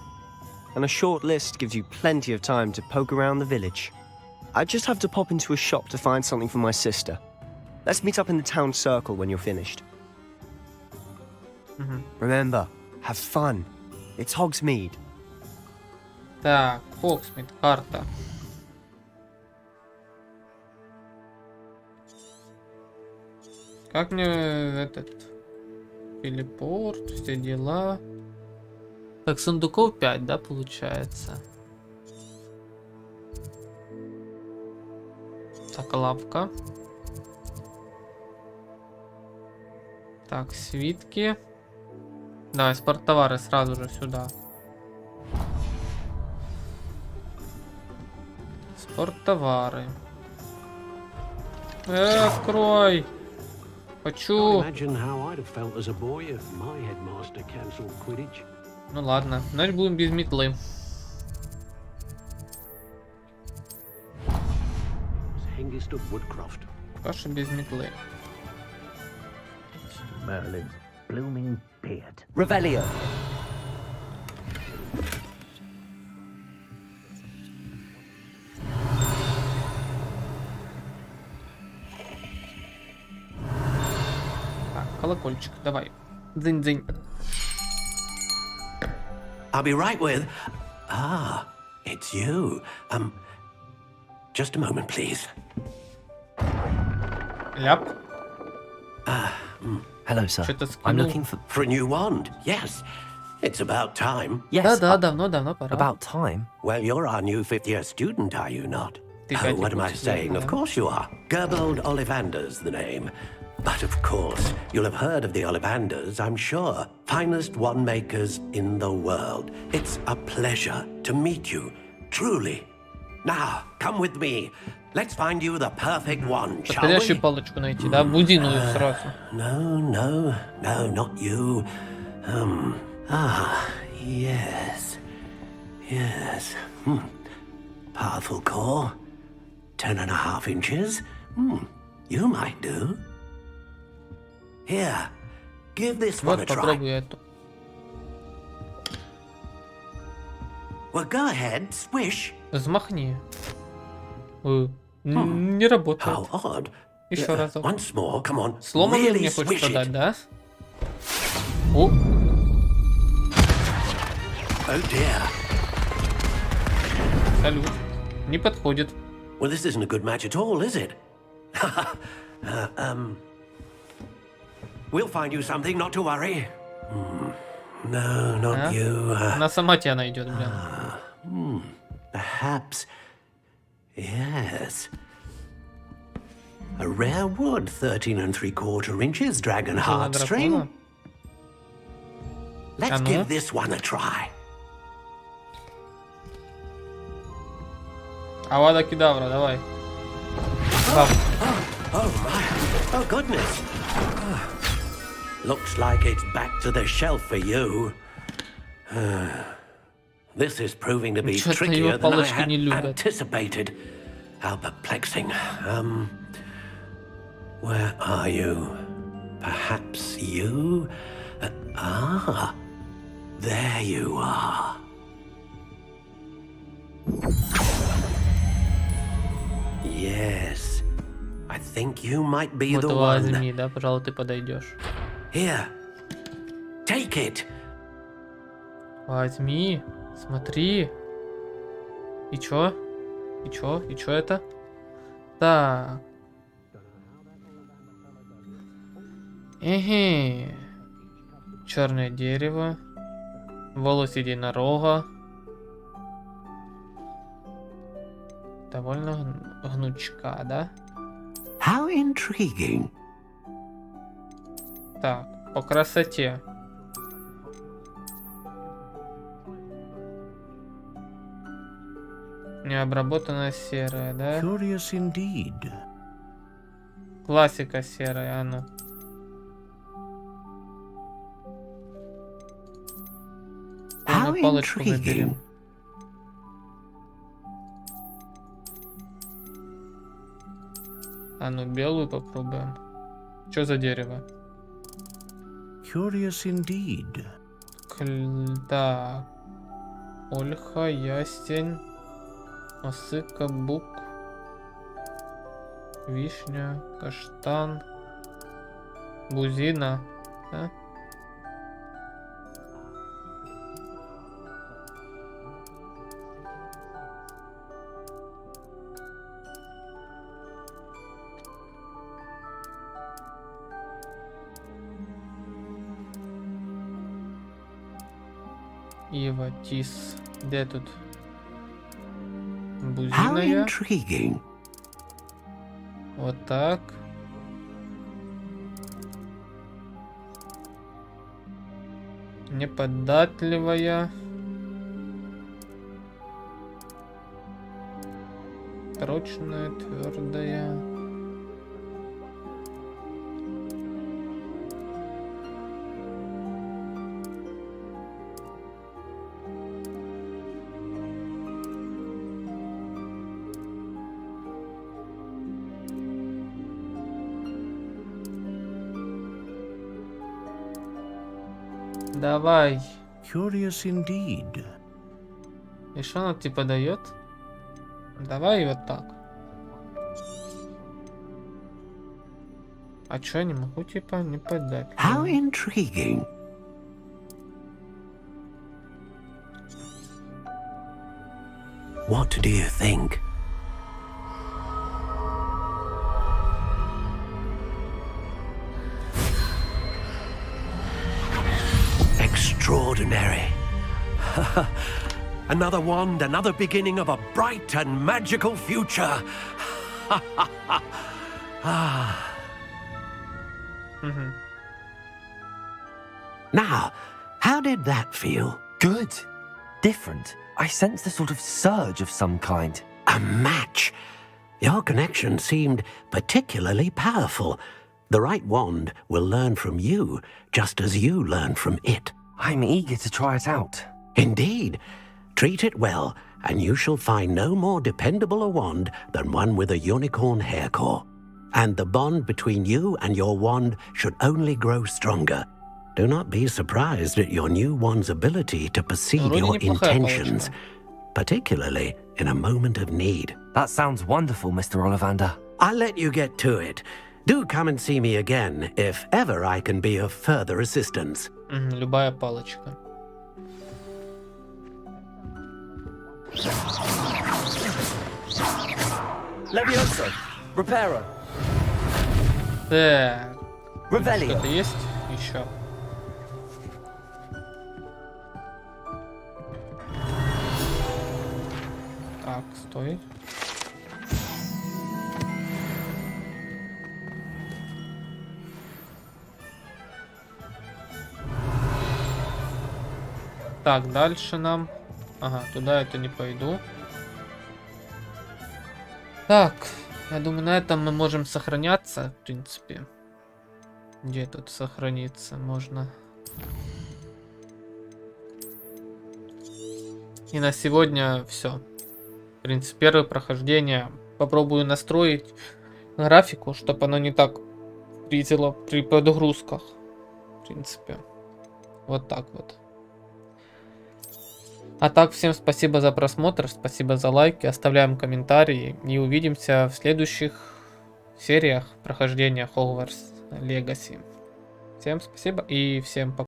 And a short list gives you plenty of time to poke around the village. I just have to pop into a shop to find something for my sister. Let's meet up in the town circle when you're finished. Remember, have fun. It's Hogsmeade. Так, Hogsmeade, карта. Как мне этот телепорт, все дела. Так, сундуков 5, да, получается? Так, лавка. Так, свитки. Давай, спорттовары сразу же сюда. Спорттовары. Открой! Хочу. Ну ладно, значит будем без метлы. Каша без метлы. Merlin's blooming beard. Revelio. Так, колокольчик, давай. Дзынь-дзынь. I'll be right with... Ah, it's you. Just a moment, please. Ляп. Hello, sir. I'm looking for... For a new wand, yes. It's about time. Yes. Да, давно пора. About time. Well, you're our new fifth-year student, are you not? Ты Oh, what am I saying? Of course you are. Gerbold Ollivander's the name. But of course, you'll have heard of the Ollivanders, I'm sure. Finest wand makers in the world. It's a pleasure to meet you, truly. Now, come with me. Let's find you the perfect wand, shall Подходящую we? палочку найти, да? Будиную сразу. No, not you. Yes. Powerful core. 10.5 inches. You might do. Here, give this one a Вот try. попробуй эту. Well, go ahead, swish. Взмахни. Не работает. How odd. Еще разок. Once more, come on. Сломанную Really мне хочешь swish продать, it. да? О! Oh dear. Салют. Не подходит. Well, this isn't a good match at all, is it? We'll find you something, not to worry. No, not you. Она сама тебя найдет, блин. Perhaps. Yes. A rare wood, 13 3/4 inches, dragon heartstring. Let's give this one a try. Авада Кедавра, давай. Oh my. Oh goodness. Looks like it's back to the shelf for you. This is proving to be trickier than I had anticipated. How perplexing. Where are you? Perhaps you? There you are. Yes. I think you might be the one. Возьми, да, пожалуй, ты подойдешь. Here. Take it. Возьми, смотри. И чё? И чё? И чё это? Так. Черное дерево. Волос единорога. Довольно гнучка, да? How intriguing. Так, по красоте. Необработанная серая, да? Curious indeed. Классика серая, а ну. Палочку выберем. А ну, белую попробуем. Что за дерево? Curious indeed. Так. Ольха, ясень, осыка, бук, вишня, каштан, бузина. Да? Ива, тис. Где тут? Бузиная. Вот так. Неподатливая. Прочная, твердая. Давай. Curious indeed. И что она типа дает? Давай вот так. А чё, не могу типа не подать? How intriguing. What do you think? Extraordinary. Another wand, another beginning of a bright and magical future. Now, how did that feel? Good. Different. I sensed a sort of surge of some kind. A match. Your connection seemed particularly powerful. The right wand will learn from you, just as you learn from it. I'm eager to try it out. Indeed. Treat it well, and you shall find no more dependable a wand than one with a unicorn hair core. And the bond between you and your wand should only grow stronger. Do not be surprised at your new wand's ability to perceive your intentions, particularly in a moment of need. That sounds wonderful, Mr. Ollivander. I'll let you get to it. Do come and see me again if ever I can be of further assistance. Любая палочка. Levioso, reparo. Так. Что-то есть еще? Так, стой. Так, дальше нам... Ага, туда это не пойду. Так, я думаю, на этом мы можем сохраняться, в принципе. Где тут сохраниться можно? И на сегодня все. В принципе, первое прохождение. Попробую настроить графику, чтобы оно не так призило при подгрузках. В принципе. Вот так вот. А так, всем спасибо за просмотр, спасибо за лайки, оставляем комментарии и увидимся в следующих сериях прохождения Hogwarts Legacy. Всем спасибо и всем пока.